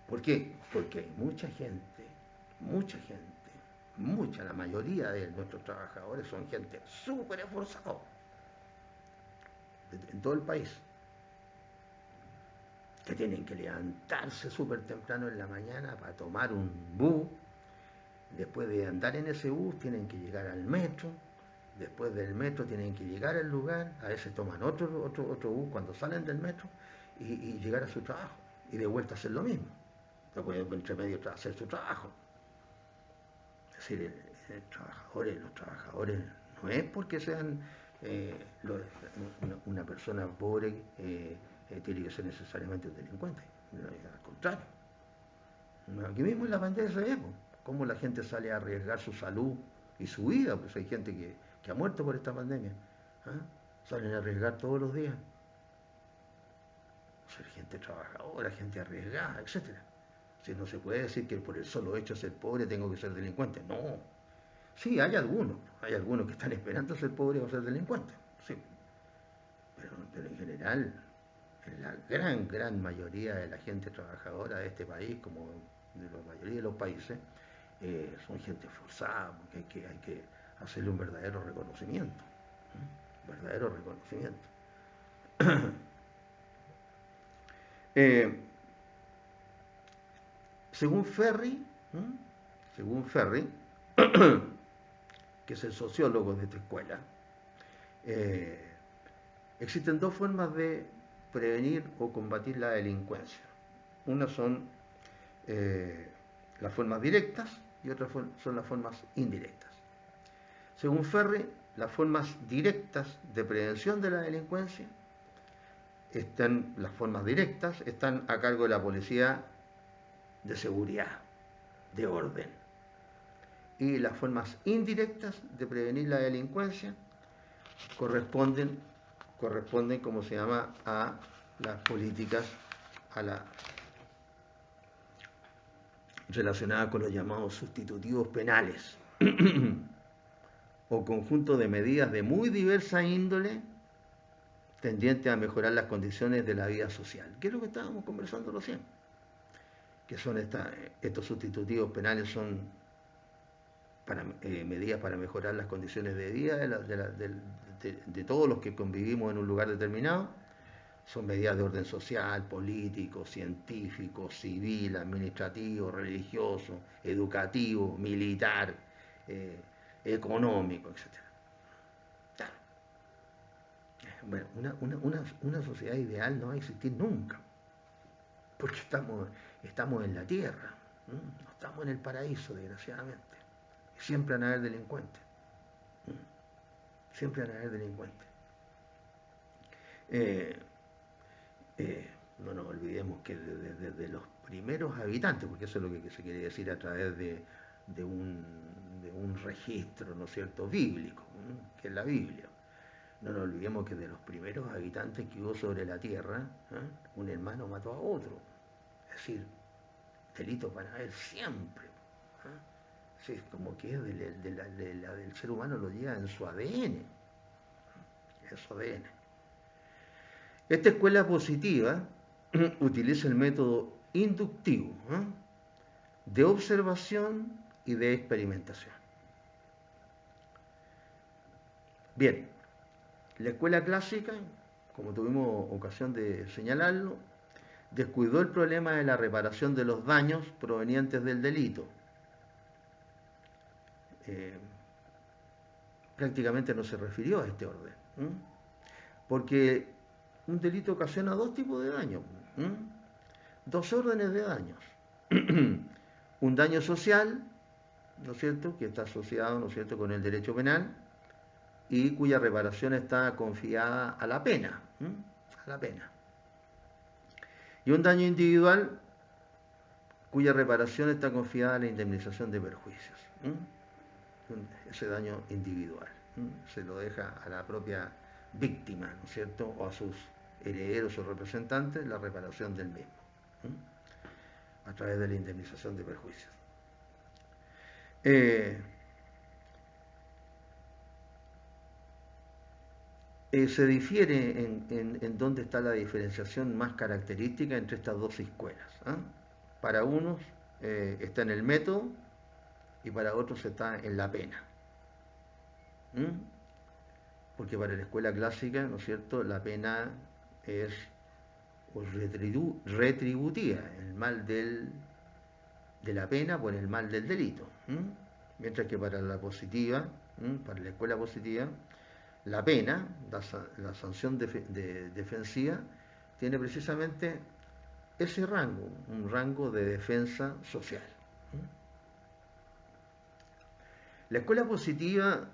¿Por qué? Porque hay mucha, la mayoría de nuestros trabajadores son gente súper esforzada en todo el país, que tienen que levantarse súper temprano en la mañana para tomar un bus. Después de andar en ese bus tienen que llegar al metro, después del metro tienen que llegar al lugar, a veces toman otro bus cuando salen del metro y llegar a su trabajo y de vuelta hacer lo mismo. Después entre medio hacer su trabajo. Es decir, los trabajadores no es porque sean una persona pobre tiene que ser necesariamente un delincuente, al contrario. Aquí mismo en la pandemia se ve cómo la gente sale a arriesgar su salud y su vida, pues hay gente que ha muerto por esta pandemia. ¿Ah? Salen a arriesgar todos los días. Ser gente trabajadora, gente arriesgada, etcétera. Si no se puede decir que por el solo hecho de ser pobre tengo que ser delincuente. No. Sí, hay algunos que están esperando ser pobres o ser delincuentes. Sí. Pero en general, en la gran mayoría de la gente trabajadora de este país, como de la mayoría de los países, son gente esforzada, porque hay que hacerle un verdadero reconocimiento. Verdadero reconocimiento. Según Ferri, que es el sociólogo de esta escuela, existen dos formas de prevenir o combatir la delincuencia. Una son las formas directas y otras son las formas indirectas. Según Ferri, las formas directas de prevención de la delincuencia las formas directas están a cargo de la policía de seguridad, de orden. Y las formas indirectas de prevenir la delincuencia corresponden, como se llama, a las políticas relacionadas con los llamados sustitutivos penales o conjunto de medidas de muy diversa índole tendientes a mejorar las condiciones de la vida social, que es lo que estábamos conversando recién, que son estos sustitutivos penales son medidas para mejorar las condiciones de vida de todos los que convivimos en un lugar determinado. Son medidas de orden social, político, científico, civil, administrativo, religioso, educativo, militar, económico, etc. Claro. Bueno, una sociedad ideal no va a existir nunca, porque estamos en la tierra, no estamos en el paraíso, desgraciadamente. Siempre van a haber delincuentes. Siempre van a haber delincuentes. No nos olvidemos que desde los primeros habitantes, porque eso es lo que se quiere decir a través de un registro, ¿no es cierto?, bíblico, que es la Biblia. No nos olvidemos que de los primeros habitantes que hubo sobre la tierra, un hermano mató a otro. Es decir, delitos van a haber siempre. Sí, como que es del ser humano lo lleva en su ADN. En su ADN. Esta escuela positiva utiliza el método inductivo de observación y de experimentación. Bien, la escuela clásica, como tuvimos ocasión de señalarlo, descuidó el problema de la reparación de los daños provenientes del delito. Prácticamente no se refirió a este orden, porque un delito ocasiona dos tipos de daños, dos órdenes de daños. Un daño social, ¿no es cierto?, que está asociado, ¿no es cierto?, con el derecho penal y cuya reparación está confiada a la pena, a la pena. Y un daño individual cuya reparación está confiada a la indemnización de perjuicios. Ese daño individual se lo deja a la propia víctima, ¿no es cierto?, o a sus herederos o representantes la reparación del mismo. a través de la indemnización de perjuicios. Se difiere en dónde está la diferenciación más característica entre estas dos escuelas. Para unos está en el método y para otros está en la pena. Porque para la escuela clásica, ¿no es cierto?, la pena es retributiva, el mal de la pena por el mal del delito. Mientras que para la positiva, para la escuela positiva, la pena, la sanción defensiva, tiene precisamente ese rango, un rango de defensa social. La escuela positiva,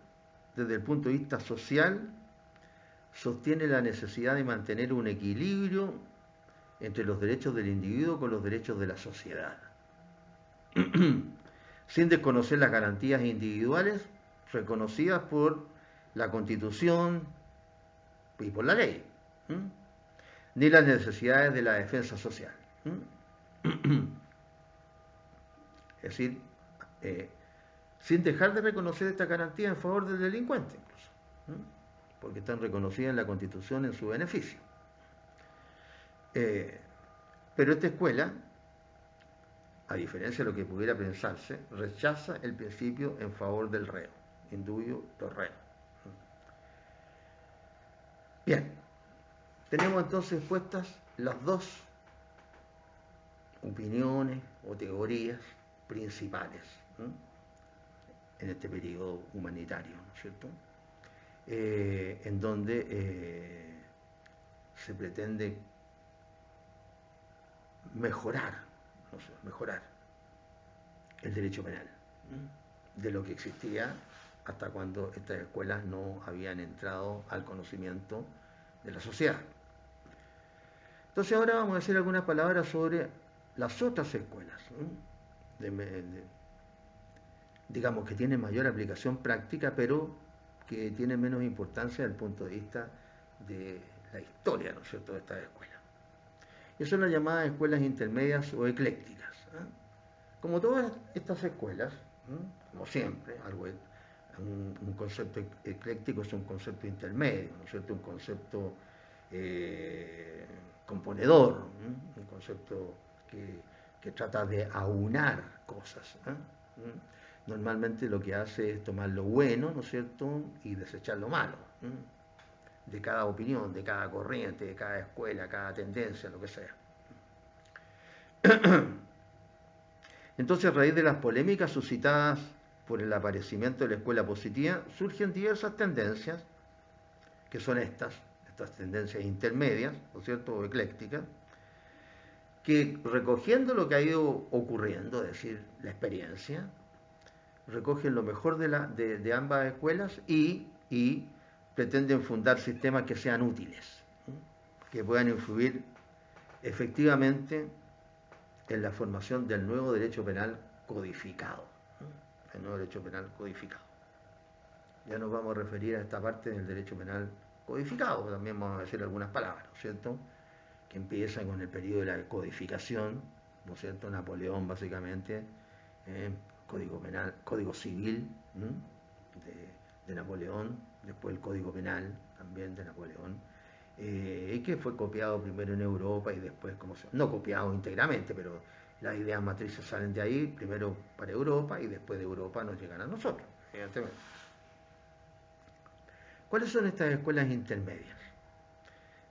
desde el punto de vista social, sostiene la necesidad de mantener un equilibrio entre los derechos del individuo con los derechos de la sociedad, sin desconocer las garantías individuales reconocidas por la Constitución y por la ley, ni las necesidades de la defensa social. Es decir, sin dejar de reconocer esta garantía en favor del delincuente, incluso, porque están reconocidas en la Constitución en su beneficio. Pero esta escuela, a diferencia de lo que pudiera pensarse, rechaza el principio en favor del reo, indubio pro reo. Bien, tenemos entonces puestas las dos opiniones o teorías principales en este periodo humanitario, ¿no es cierto? En donde se pretende mejorar el derecho penal de lo que existía hasta cuando estas escuelas no habían entrado al conocimiento de la sociedad. Entonces ahora vamos a decir algunas palabras sobre las otras escuelas, digamos que tienen mayor aplicación práctica, pero que tienen menos importancia desde el punto de vista de la historia, ¿no es cierto?, de estas escuelas. Y son las llamadas escuelas intermedias o eclécticas. Como todas estas escuelas, como siempre, un concepto ecléctico es un concepto intermedio, ¿no es cierto?, un concepto componedor, un concepto que trata de aunar cosas. Normalmente lo que hace es tomar lo bueno, ¿no es cierto?, y desechar lo malo, de cada opinión, de cada corriente, de cada escuela, cada tendencia, lo que sea. Entonces, a raíz de las polémicas suscitadas por el aparecimiento de la escuela positiva, surgen diversas tendencias, que son estas tendencias intermedias, ¿no es cierto?, o eclécticas, que recogiendo lo que ha ido ocurriendo, es decir, la experiencia, recogen lo mejor de ambas escuelas y pretenden fundar sistemas que sean útiles, que puedan influir efectivamente en la formación del nuevo derecho penal codificado. El nuevo derecho penal codificado. Ya nos vamos a referir a esta parte del derecho penal codificado, también vamos a decir algunas palabras, ¿no es cierto?, que empieza con el periodo de la codificación, ¿no es cierto?, Napoleón básicamente, Código Penal, Código Civil de Napoleón, después el Código Penal también de Napoleón, y que fue copiado primero en Europa y después, no copiado íntegramente, pero las ideas matrices salen de ahí, primero para Europa y después de Europa nos llegan a nosotros, evidentemente. ¿Cuáles son estas escuelas intermedias?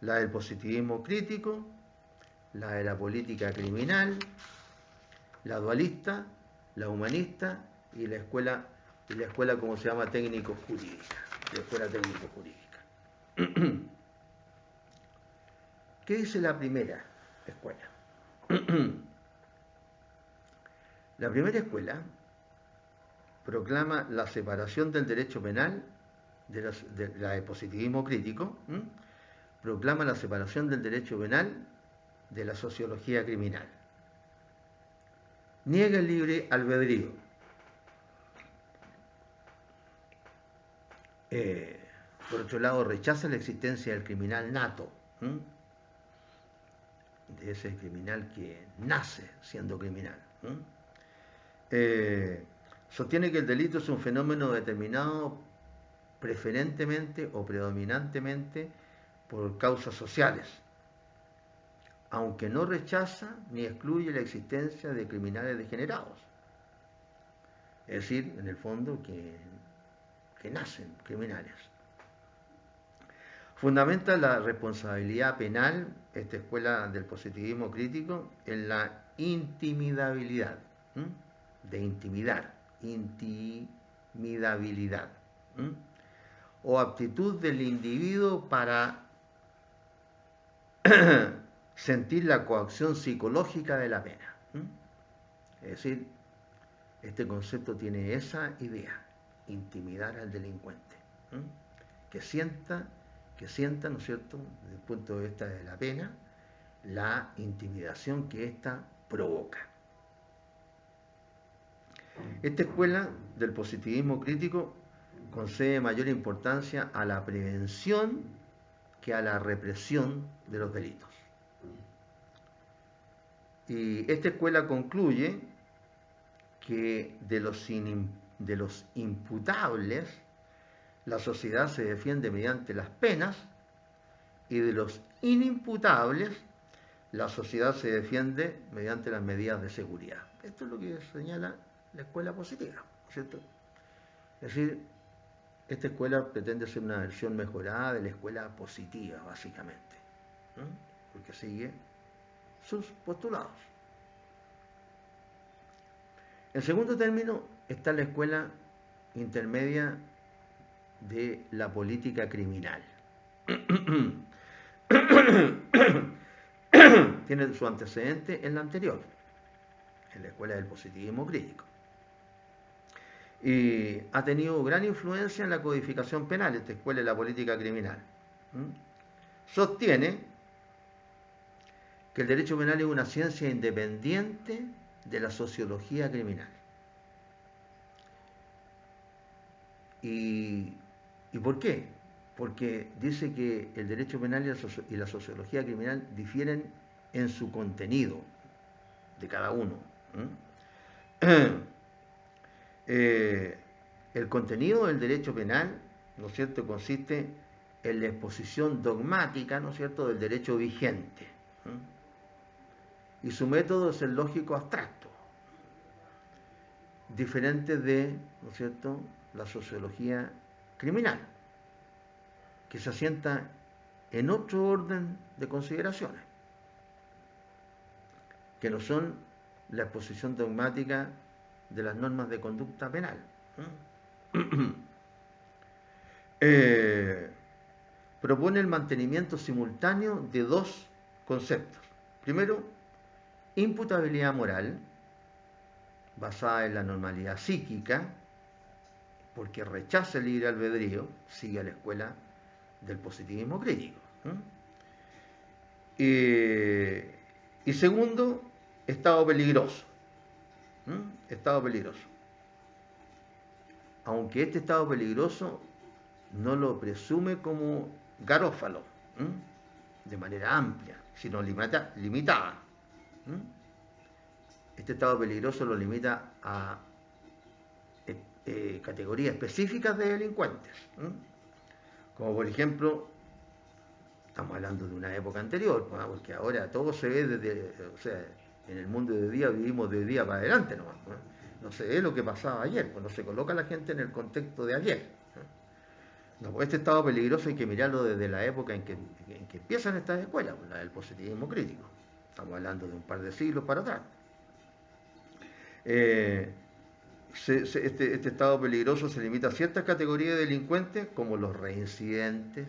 La del positivismo crítico, la de la política criminal, la dualista, la humanista y la escuela como se llama técnico-jurídica, la escuela técnico-jurídica. ¿Qué dice la primera escuela? La primera escuela proclama la separación del derecho penal, de la de positivismo crítico, proclama la separación del derecho penal de la sociología criminal. Niega el libre albedrío. Por otro lado, rechaza la existencia del criminal nato. es el criminal que nace siendo criminal. Sostiene que el delito es un fenómeno determinado preferentemente o predominantemente por causas sociales, aunque no rechaza ni excluye la existencia de criminales degenerados. Es decir, en el fondo, que nacen criminales. Fundamenta la responsabilidad penal, esta escuela del positivismo crítico, en la intimidabilidad, de intimidar, intimidabilidad, o aptitud del individuo para sentir la coacción psicológica de la pena. Es decir, este concepto tiene esa idea, intimidar al delincuente, que sienta, ¿no es cierto?, desde el punto de vista de la pena, la intimidación que ésta provoca. Esta escuela del positivismo crítico concede mayor importancia a la prevención que a la represión de los delitos. Y esta escuela concluye que de los imputables la sociedad se defiende mediante las penas y de los inimputables la sociedad se defiende mediante las medidas de seguridad. Esto es lo que señala la escuela positiva, ¿cierto? Es decir, esta escuela pretende ser una versión mejorada de la escuela positiva, básicamente, porque sigue sus postulados. En segundo término está la escuela intermedia de la política criminal. Tiene su antecedente en la anterior, en la escuela del positivismo crítico. Y ha tenido gran influencia en la codificación penal, esta escuela de la política criminal. Sostiene que el derecho penal es una ciencia independiente de la sociología criminal. ¿Y por qué? Porque dice que el derecho penal y la sociología criminal difieren en su contenido de cada uno. El contenido del derecho penal, ¿no es cierto?, consiste en la exposición dogmática, ¿no es cierto?, del derecho vigente. Y su método es el lógico abstracto, diferente de, ¿no es cierto?, la sociología criminal, que se asienta en otro orden de consideraciones, que no son la exposición dogmática de las normas de conducta penal. Propone el mantenimiento simultáneo de dos conceptos. Primero, imputabilidad moral, basada en la normalidad psíquica, porque rechaza el libre albedrío, sigue a la escuela del positivismo crítico. Y segundo, estado peligroso. Estado peligroso. Aunque este estado peligroso no lo presume como garófalo, de manera amplia, sino limitada. Este estado peligroso lo limita a categorías específicas de delincuentes, como por ejemplo, estamos hablando de una época anterior, porque ahora todo se ve desde, o sea, en el mundo de hoy día vivimos de día para adelante nomás, no se ve lo que pasaba ayer, no se coloca a la gente en el contexto de ayer. No, pues este estado peligroso hay que mirarlo desde la época en que empiezan estas escuelas, la del positivismo crítico. Estamos hablando de un par de siglos para atrás. Este estado peligroso se limita a ciertas categorías de delincuentes, como los reincidentes,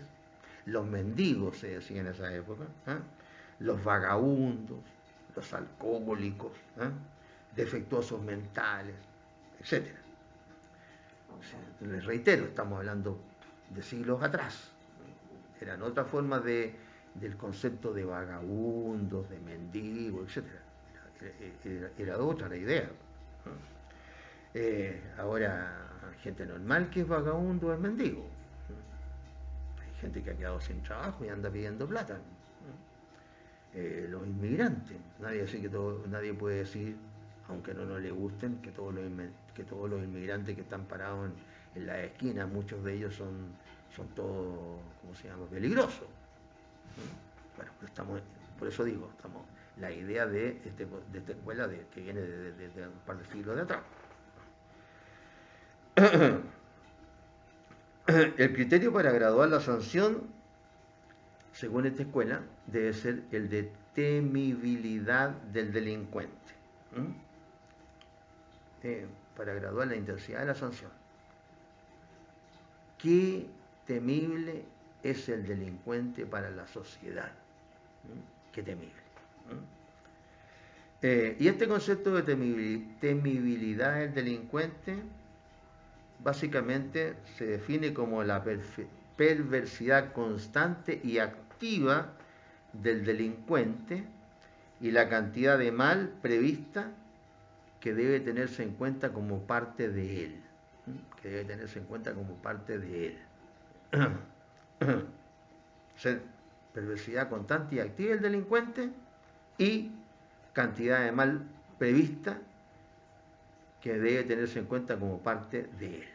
los mendigos, se decía en esa época, los vagabundos, los alcohólicos, defectuosos mentales, etc. Les reitero, estamos hablando de siglos atrás. Eran otras formas del concepto de vagabundos, de mendigos, etc. Era otra la idea. Ahora, gente normal que es vagabundo es mendigo. Hay gente que ha quedado sin trabajo y anda pidiendo plata. los inmigrantes. Nadie puede decir, aunque no le gusten, que todos los inmigrantes que están parados en la esquina, muchos de ellos son todos, ¿cómo se llama?, peligrosos. Bueno, por eso digo, la idea de esta escuela que viene de un par de siglos de atrás. El criterio para graduar la sanción, según esta escuela, debe ser el de temibilidad del delincuente. Para graduar la intensidad de la sanción. ¿Qué temible es el delincuente para la sociedad? Qué temible. Y este concepto de temibilidad del delincuente básicamente se define como la perversidad constante y activa del delincuente y la cantidad de mal prevista que debe tenerse en cuenta como parte de él. Perversidad constante y activa del delincuente y cantidad de mal prevista que debe tenerse en cuenta como parte de él.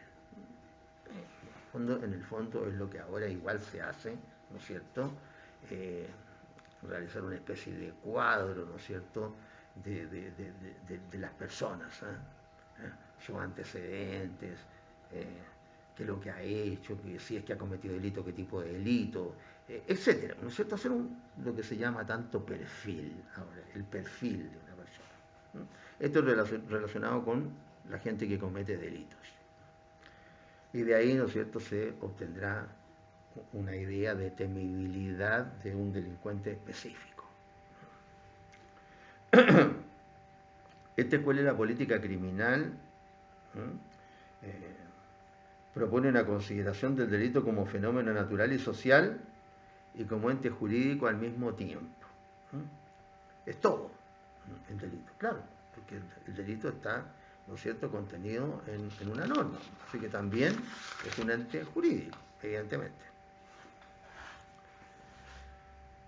En el fondo es lo que ahora igual se hace, ¿no es cierto? Realizar una especie de cuadro, ¿no es cierto?, de las personas, sus antecedentes, qué es lo que ha hecho, si es que ha cometido delito, qué tipo de delito, etcétera, ¿no es cierto? Hacer lo que se llama tanto perfil, ahora, el perfil de una persona. Esto es relacionado con la gente que comete delitos. Y de ahí, ¿no es cierto?, se obtendrá una idea de temibilidad de un delincuente específico. Esta escuela de la política criminal propone una consideración del delito como fenómeno natural y social y como ente jurídico al mismo tiempo. Es todo el delito, claro, porque el delito está, ¿no es cierto?, contenido en una norma, así que también es un ente jurídico, evidentemente.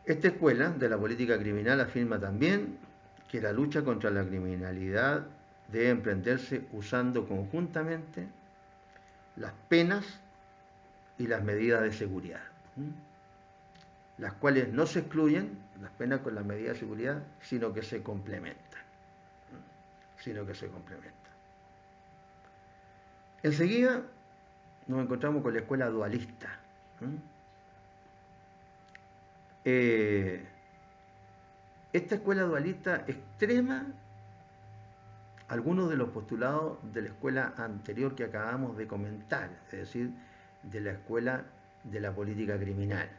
Esta escuela de la política criminal afirma también que la lucha contra la criminalidad debe emprenderse usando conjuntamente las penas y las medidas de seguridad, las cuales no se excluyen, las penas con las medidas de seguridad, sino que se complementan. Enseguida nos encontramos con la escuela dualista. Esta escuela dualista extrema algunos de los postulados de la escuela anterior que acabamos de comentar, es decir, de la escuela de la política criminal,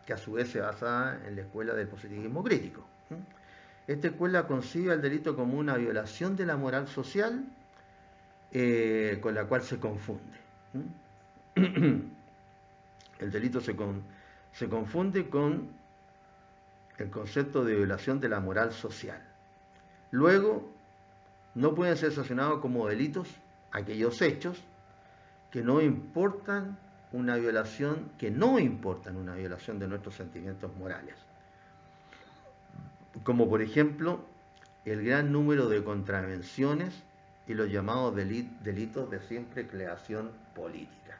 que a su vez se basa en la escuela del positivismo crítico. Esta escuela concibe al delito como una violación de la moral social con la cual se confunde. El delito se confunde con el concepto de violación de la moral social. Luego, no pueden ser sancionados como delitos aquellos hechos que no importan una violación de nuestros sentimientos morales. Como por ejemplo, el gran número de contravenciones y los llamados delitos de simple creación política.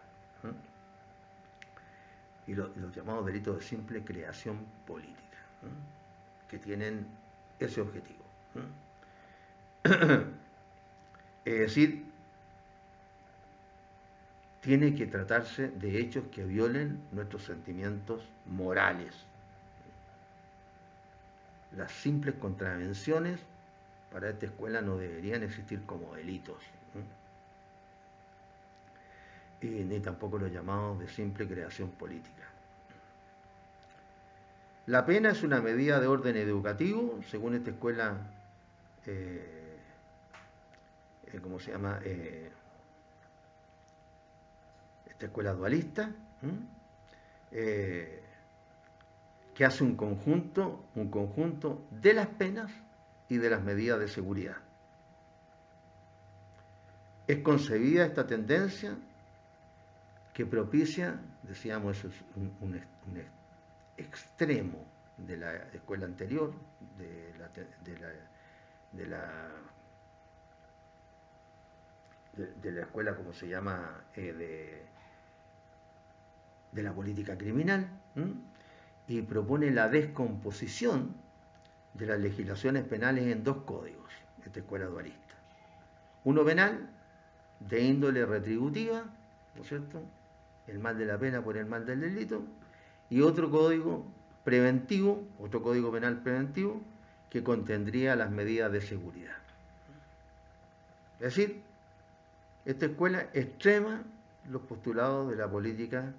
Y los llamados delitos de simple creación política, que tienen ese objetivo. Es decir, tiene que tratarse de hechos que violen nuestros sentimientos morales. Las simples contravenciones para esta escuela no deberían existir como delitos, ni tampoco los llamados de simple creación política. La pena es una medida de orden educativo, según esta escuela, ¿cómo se llama? Esta escuela dualista, que hace un conjunto de las penas y de las medidas de seguridad. Es concebida esta tendencia que propicia, decíamos, eso es un extremo de la escuela anterior, de la, de la, de la, de la escuela, como se llama, de la política criminal, y propone la descomposición de las legislaciones penales en dos códigos, esta escuela dualista. Uno penal, de índole retributiva, ¿no es cierto?, el mal de la pena por el mal del delito, y otro código preventivo, otro código penal preventivo, que contendría las medidas de seguridad. Es decir, esta escuela extrema los postulados de la política,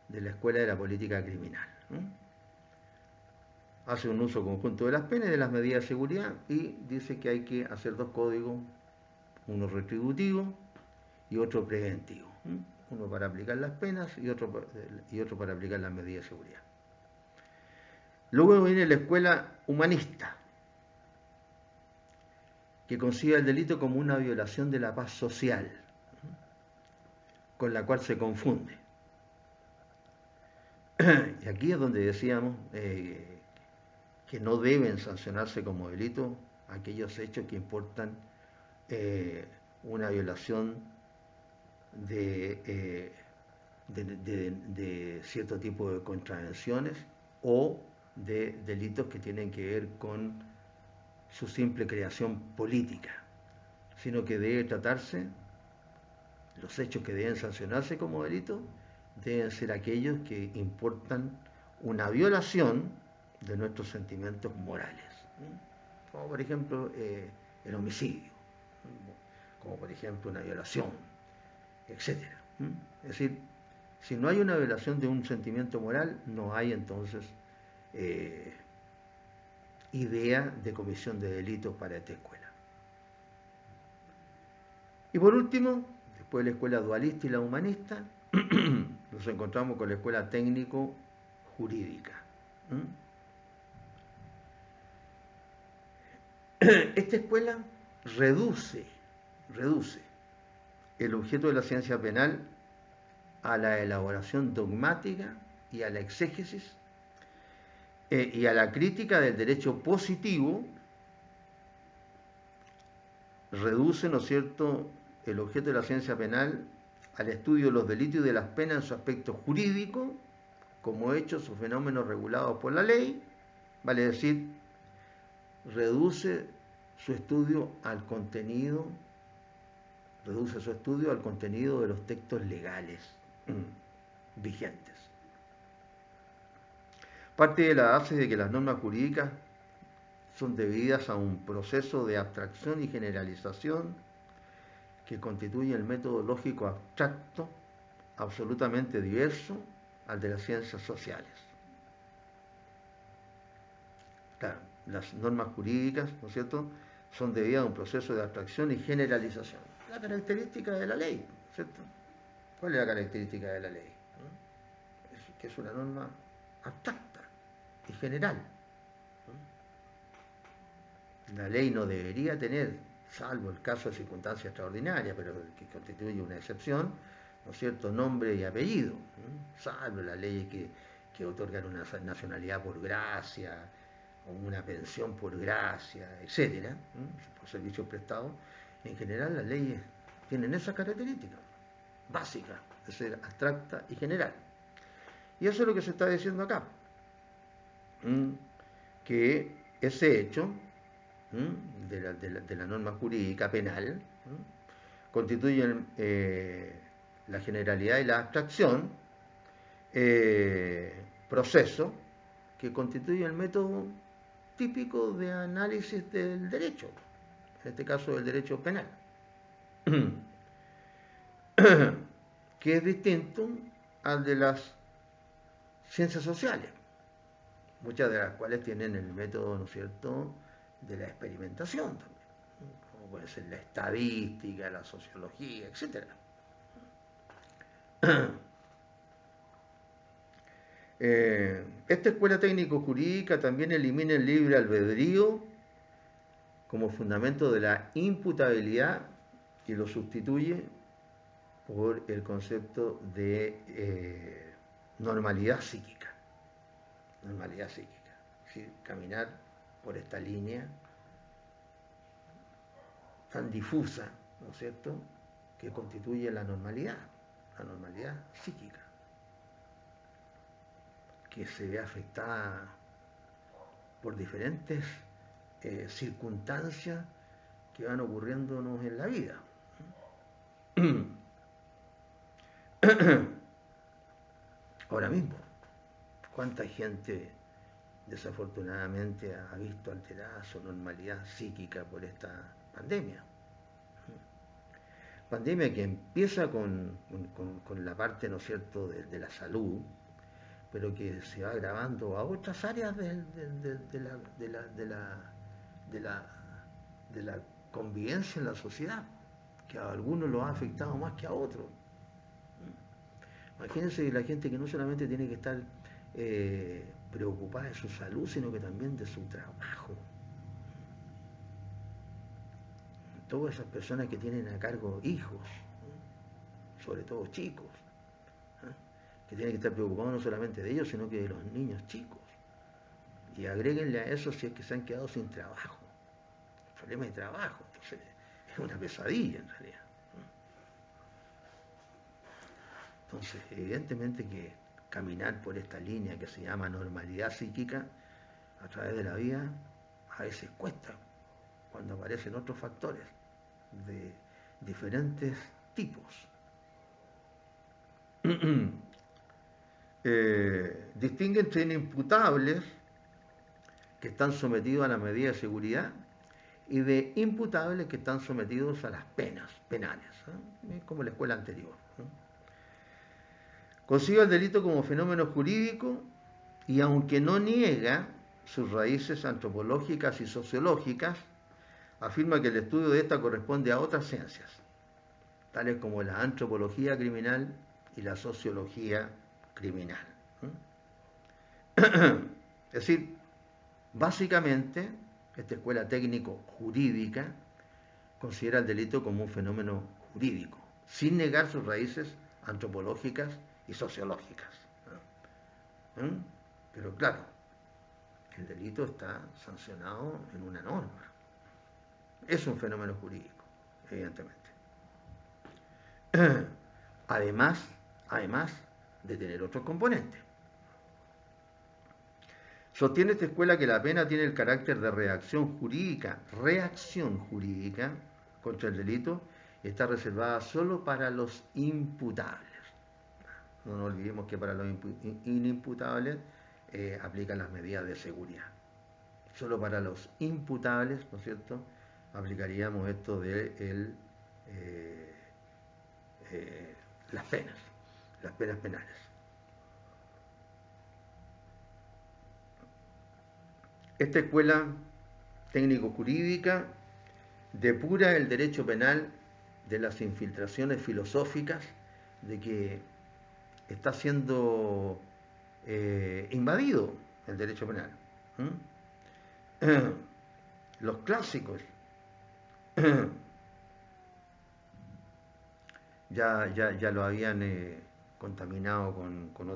de la escuela de la política criminal, ¿no? Hace un uso conjunto de las penas y de las medidas de seguridad y dice que hay que hacer dos códigos, uno retributivo y otro preventivo, ¿no? Uno para aplicar las penas y otro para aplicar las medidas de seguridad. Luego viene la escuela humanista, que concibe el delito como una violación de la paz social, con la cual se confunde. Y aquí es donde decíamos que no deben sancionarse como delito aquellos hechos que importan una violación de cierto tipo de contravenciones o de delitos que tienen que ver con su simple creación política, sino que debe tratarse, los hechos que deben sancionarse como delito deben ser aquellos que importan una violación de nuestros sentimientos morales, como por ejemplo el homicidio, como por ejemplo una violación, etc. Es decir, si no hay una violación de un sentimiento moral, no hay entonces idea de comisión de delitos para esta escuela. Y por último, después de la escuela dualista y la humanista, nos encontramos con la escuela técnico-jurídica. Esta escuela reduce el objeto de la ciencia penal a la elaboración dogmática y a la exégesis y a la crítica del derecho positivo, reduce, ¿no es cierto?, el objeto de la ciencia penal al estudio de los delitos y de las penas en su aspecto jurídico, como hechos o fenómenos regulados por la ley, vale decir, reduce su estudio al contenido de los textos legales vigentes. Parte de la base de que las normas jurídicas son debidas a un proceso de abstracción y generalización que constituye el método lógico abstracto absolutamente diverso al de las ciencias sociales. Claro, las normas jurídicas, ¿no es cierto?, son debidas a un proceso de abstracción y generalización. La característica de la ley, ¿cierto? ¿Cuál es la característica de la ley? Es que es una norma abstracta y general. La ley no debería tener, salvo el caso de circunstancia extraordinaria, pero que constituye una excepción, ¿no es cierto?, nombre y apellido, salvo las leyes que otorgan una nacionalidad por gracia, o una pensión por gracia, etcétera, por servicios prestados. En general las leyes tienen esa característica básica de ser abstracta y general. Y eso es lo que se está diciendo acá, que ese hecho de la norma jurídica penal constituyen la generalidad y la abstracción, proceso que constituye el método típico de análisis del derecho, en este caso del derecho penal, que es distinto al de las ciencias sociales, muchas de las cuales tienen el método, ¿no es cierto?, de la experimentación también, como puede ser la estadística, la sociología, etc. Esta escuela técnico-jurídica también elimina el libre albedrío como fundamento de la imputabilidad y lo sustituye por el concepto de normalidad psíquica. Normalidad psíquica. decir, caminar por esta línea tan difusa, ¿no es cierto?, que constituye la normalidad psíquica, que se ve afectada por diferentes circunstancias que van ocurriéndonos en la vida. Ahora mismo, ¿cuánta gente desafortunadamente ha visto alterada su normalidad psíquica por esta pandemia? Pandemia que empieza con la parte, ¿no es cierto?, de la salud, pero que se va agravando a otras áreas de la convivencia en la sociedad, que a algunos los ha afectado más que a otros. Imagínense la gente que no solamente tiene que estar preocupada de su salud, sino que también de su trabajo. Todas esas personas que tienen a cargo hijos, sobre todo chicos, que tienen que estar preocupados no solamente de ellos, sino que de los niños chicos. Y agréguenle a eso si es que se han quedado sin trabajo. Problema de trabajo, entonces es una pesadilla en realidad. Entonces, evidentemente que caminar por esta línea que se llama normalidad psíquica a través de la vida a veces cuesta cuando aparecen otros factores de diferentes tipos. Distingue entre inimputables que están sometidos a las medidas de seguridad y de imputables que están sometidos a las penas penales, como la escuela anterior. Concibe el delito como fenómeno jurídico y aunque no niega sus raíces antropológicas y sociológicas, afirma que el estudio de esta corresponde a otras ciencias, tales como la antropología criminal y la sociología criminal. Es decir, básicamente, esta escuela técnico-jurídica considera el delito como un fenómeno jurídico, sin negar sus raíces antropológicas y sociológicas. Pero claro, el delito está sancionado en una norma. Es un fenómeno jurídico, evidentemente. Además de tener otros componentes. Sostiene esta escuela que la pena tiene el carácter de reacción jurídica contra el delito y está reservada solo para los imputables. No nos olvidemos que para los inimputables aplican las medidas de seguridad. Solo para los imputables, ¿no es cierto?, aplicaríamos esto de las penas penales. Esta escuela técnico-jurídica depura el derecho penal de las infiltraciones filosóficas de que está siendo invadido el derecho penal. Los clásicos ya lo habían contaminado con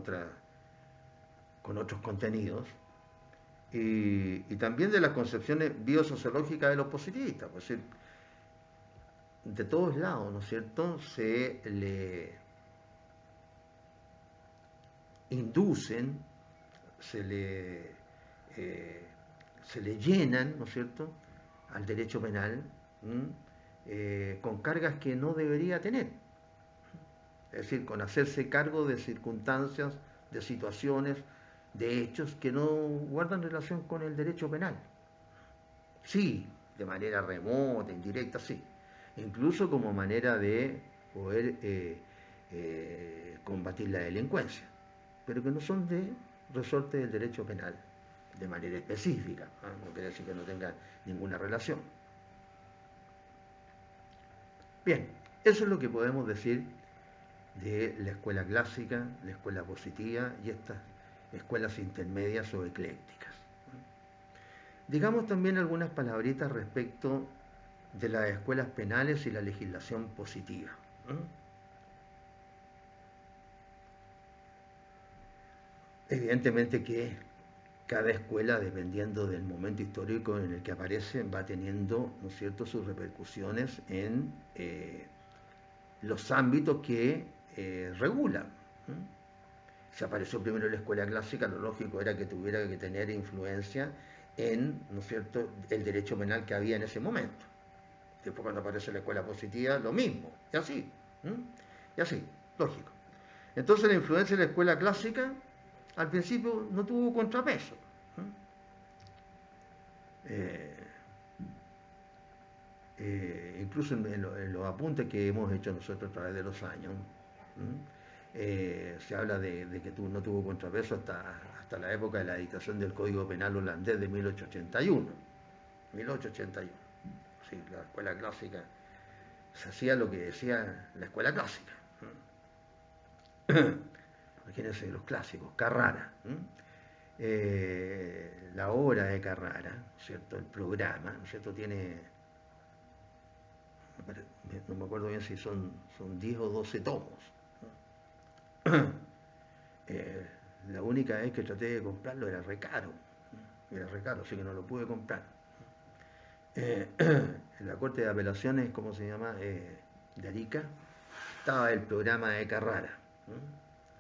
otros contenidos y también de las concepciones biosociológicas de los positivistas. Pues, de todos lados, ¿no es cierto?, se le inducen, se le llenan, ¿no es cierto?, al derecho penal con cargas que no debería tener. Es decir, con hacerse cargo de circunstancias, de situaciones, de hechos que no guardan relación con el derecho penal. Sí, de manera remota, indirecta, sí. Incluso como manera de poder combatir la delincuencia, pero que no son de resorte del derecho penal de manera específica. No quiere decir que no tengan ninguna relación. Bien, eso es lo que podemos decir de la escuela clásica, la escuela positiva y estas escuelas intermedias o eclécticas. Digamos también algunas palabritas respecto de las escuelas penales y la legislación positiva. Evidentemente que cada escuela, dependiendo del momento histórico en el que aparece, va teniendo, ¿no es cierto?, sus repercusiones en los ámbitos que regulan. Si apareció primero la escuela clásica, lo lógico era que tuviera que tener influencia en, ¿no es cierto?, el derecho penal que había en ese momento. Después cuando aparece la escuela positiva, lo mismo, y así, y así, lógico. Entonces la influencia de la escuela clásica al principio no tuvo contrapeso. Incluso en los apuntes que hemos hecho nosotros a través de los años, se habla de que no tuvo contrapeso hasta la época de la dictación del Código Penal holandés de 1881. 1881. Sí, la escuela clásica se hacía lo que decía la escuela clásica. Imagínense los clásicos, Carrara. La obra de Carrara, ¿cierto? El programa, ¿no es cierto? Tiene, no me acuerdo bien si son 10 o 12 tomos. La única vez que traté de comprarlo era re caro, así que no lo pude comprar. En la Corte de Apelaciones, ¿cómo se llama? De Arica, estaba el programa de Carrara.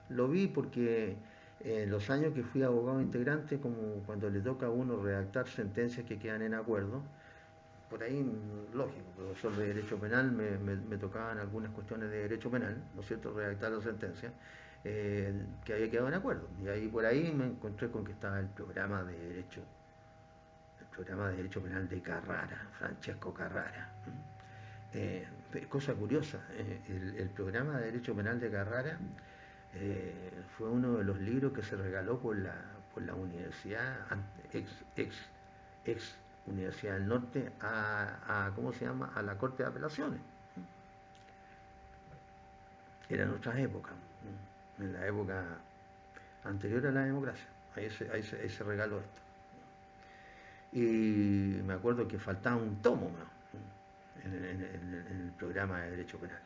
Lo vi porque en los años que fui abogado integrante, como cuando le toca a uno redactar sentencias que quedan en acuerdo, por ahí, lógico, profesor de Derecho Penal, me tocaban algunas cuestiones de Derecho Penal, ¿no es cierto?, redactar la sentencia, que había quedado en acuerdo. Y ahí por ahí me encontré con que estaba el programa de Derecho Penal de Carrara, Francesco Carrara. Cosa curiosa, el programa de Derecho Penal de Carrara fue uno de los libros que se regaló por la universidad, ex Universidad del Norte, ¿cómo se llama?, a la Corte de Apelaciones. Era en otras épocas, en la época anterior a la democracia. Ahí se regaló esto. Y me acuerdo que faltaba un tomo más en el programa de Derecho Penal.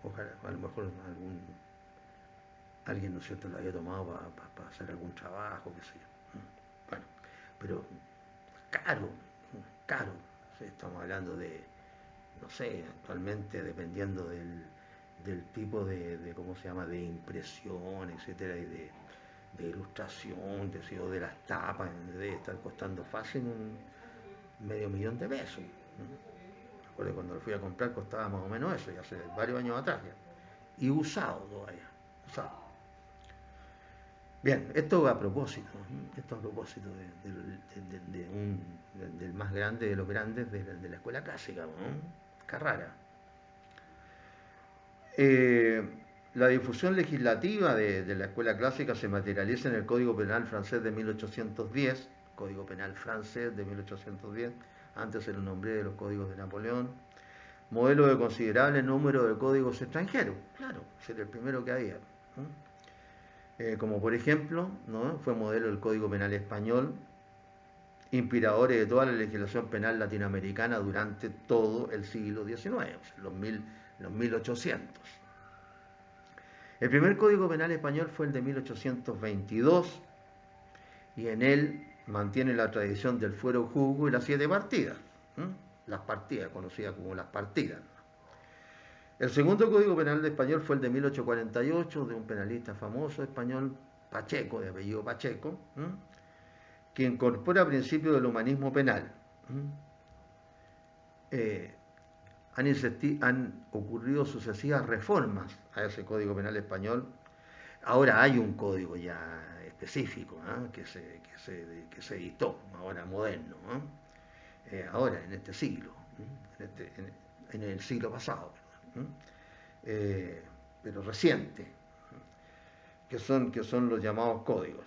Ojalá, a lo mejor alguien, ¿no es cierto?, lo había tomado para hacer algún trabajo, qué sé yo. Bueno, pero caro. Sí, estamos hablando de, no sé, actualmente dependiendo del tipo de, ¿cómo se llama?, de impresión, etcétera, y de ilustración, de las tapas, debe estar costando fácil un $500,000 de pesos. Recuerdo cuando lo fui a comprar costaba más o menos eso, ya hace varios años atrás ya. Y usado todavía, usado. Bien, esto a propósito del más grande de los grandes de la escuela clásica, ¿no? Carrara. La difusión legislativa de la escuela clásica se materializa en el Código Penal francés de 1810, Código Penal francés de 1810, antes se lo nombré de los códigos de Napoleón, modelo de considerable número de códigos extranjeros, claro, ese era el primero que había, ¿no? Como por ejemplo, ¿no?, fue modelo del Código Penal español, inspiradores de toda la legislación penal latinoamericana durante todo el siglo XIX, o sea, los 1800. El primer Código Penal español fue el de 1822 y en él mantiene la tradición del fuero juzgo y las 7 partidas, las partidas, conocidas como las partidas. El segundo Código Penal español fue el de 1848 de un penalista famoso español, Pacheco, de apellido Pacheco, que incorpora principios del humanismo penal. Han ocurrido sucesivas reformas a ese Código Penal español. Ahora hay un código ya específico, ¿eh?, que se editó, ahora moderno, ahora en este siglo, en el siglo pasado, pero reciente, que son los llamados códigos.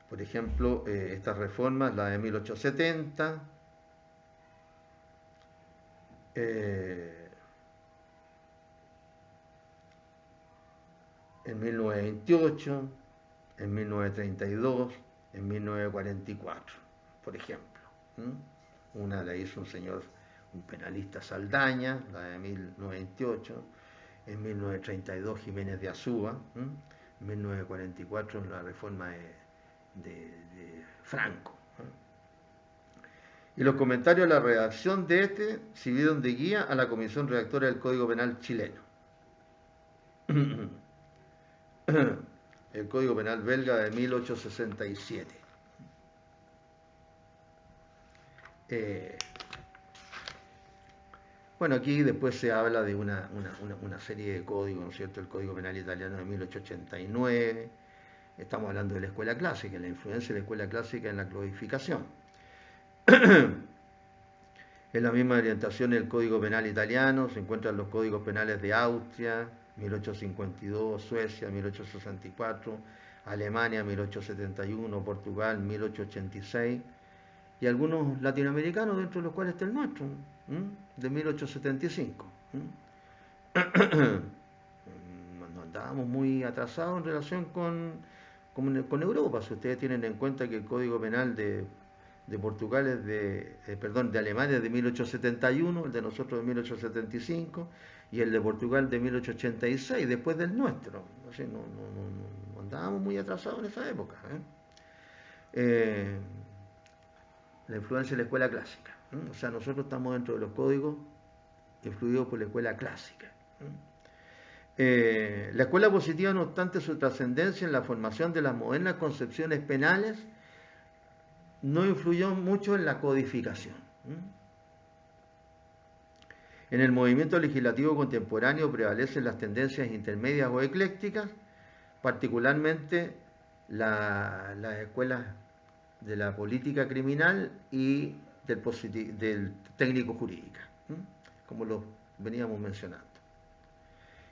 Por ejemplo, estas reformas, la de 1870, en 1928, en 1932, en 1944, por ejemplo. Una la hizo un penalista Saldaña, la de 1928, en 1932 Jiménez de Azúa, 1944, la reforma de Franco. Y los comentarios de la redacción de este sirvieron de guía a la comisión redactora del Código Penal chileno. El Código Penal belga de 1867. Bueno, aquí después se habla de una serie de códigos, ¿no es cierto? El Código Penal italiano de 1889. Estamos hablando de la escuela clásica, la influencia de la escuela clásica en la codificación. Es la misma orientación el Código Penal italiano, se encuentran los códigos penales de Austria, 1852, Suecia, 1864, Alemania, 1871, Portugal, 1886, y algunos latinoamericanos, dentro de los cuales está el nuestro, de 1875. No andábamos muy atrasados en relación con Europa. Si ustedes tienen en cuenta que el Código Penal de Portugal es de Alemania es de 1871, el de nosotros de 1875 y el de Portugal de 1886, después del nuestro. Así, no andábamos muy atrasados en esa época. La influencia de la escuela clásica. O sea, nosotros estamos dentro de los códigos influidos por la escuela clásica. La escuela positiva, no obstante su trascendencia en la formación de las modernas concepciones penales, no influyó mucho en la codificación. En el movimiento legislativo contemporáneo prevalecen las tendencias intermedias o eclécticas, particularmente las escuelas de la política criminal y del técnico jurídica, como lo veníamos mencionando.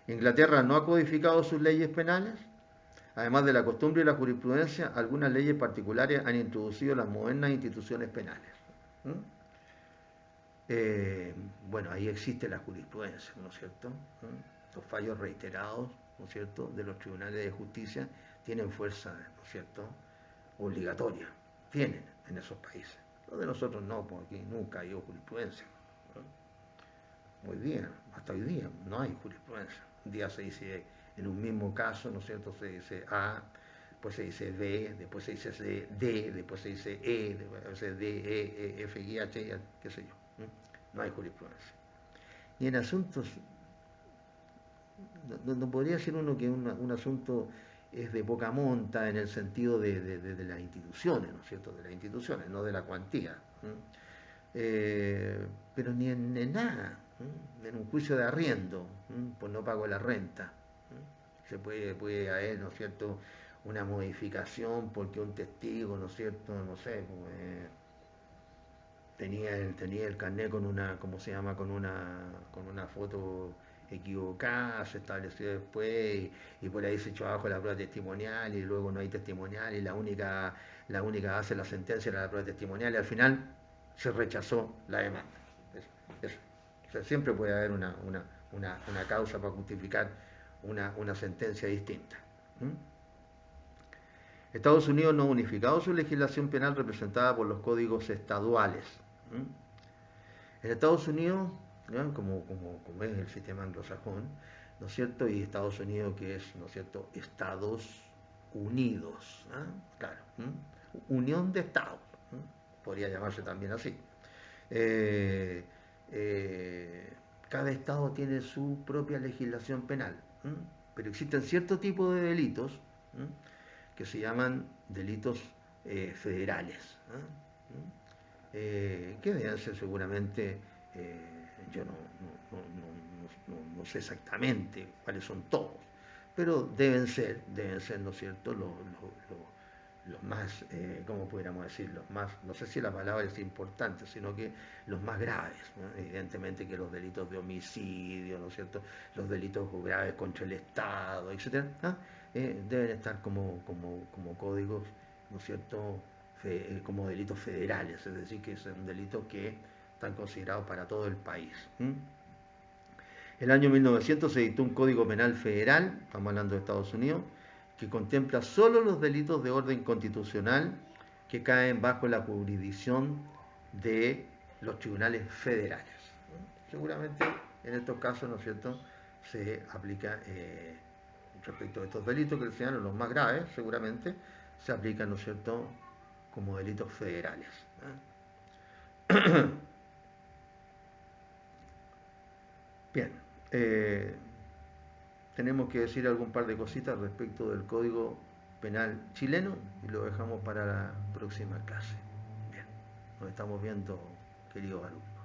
Inglaterra no ha codificado sus leyes penales. Además de la costumbre y la jurisprudencia, algunas leyes particulares han introducido las modernas instituciones penales. Bueno, ahí existe la jurisprudencia, ¿no es cierto? Los fallos reiterados, ¿no es cierto?, de los tribunales de justicia tienen fuerza, ¿no es cierto?, obligatoria. Tienen en esos países. Los de nosotros no, porque aquí nunca hay jurisprudencia. Hoy día, hasta hoy día, no hay jurisprudencia. Un día se dice, en un mismo caso, ¿no es cierto?, se dice A, después se dice B, después se dice D, después se dice E, después se dice D, E, F, G, H, qué sé yo. No hay jurisprudencia. Y en asuntos, no podría decir uno que un asunto es de poca monta en el sentido de las instituciones, ¿no es cierto?, de las instituciones, no de la cuantía. Pero ni en nada, en un juicio de arriendo, pues no pago la renta. Se puede haber, ¿no es cierto?, una modificación porque un testigo, ¿no es cierto?, no sé, pues, tenía el carnet con una, ¿cómo se llama?, con una foto equivocada, se estableció después y por ahí se echó abajo la prueba testimonial y luego no hay testimonial y la única hace la sentencia era la prueba testimonial y al final se rechazó la demanda. Eso. O sea, siempre puede haber una causa para justificar una sentencia distinta. Estados Unidos no ha unificado su legislación penal representada por los códigos estaduales. En Estados Unidos, ¿no?, como es el sistema anglosajón, ¿no es cierto?, y Estados Unidos que es, ¿no es cierto?, Estados Unidos, claro, unión de estados, podría llamarse también así. Cada estado tiene su propia legislación penal, pero existen ciertos tipos de delitos que se llaman delitos federales, que deben ser seguramente, yo no sé exactamente cuáles son todos, pero deben ser, ¿no es cierto?, los más, ¿cómo pudiéramos decir? Los más, no sé si la palabra es importante, sino que los más graves, ¿no? Evidentemente que los delitos de homicidio, ¿no es cierto?, los delitos graves contra el Estado, etcétera, deben estar como códigos, ¿no es cierto?, como delitos federales, es decir, que son delitos que están considerados para todo el país. El año 1900 se dictó un Código Penal Federal, estamos hablando de Estados Unidos, que contempla solo los delitos de orden constitucional que caen bajo la jurisdicción de los tribunales federales. Seguramente en estos casos, ¿no es cierto?, se aplica respecto de estos delitos que sean los más graves, seguramente, se aplican, ¿no es cierto?, como delitos federales. Bien, tenemos que decir algún par de cositas respecto del Código Penal chileno y lo dejamos para la próxima clase. Bien, nos estamos viendo, queridos alumnos.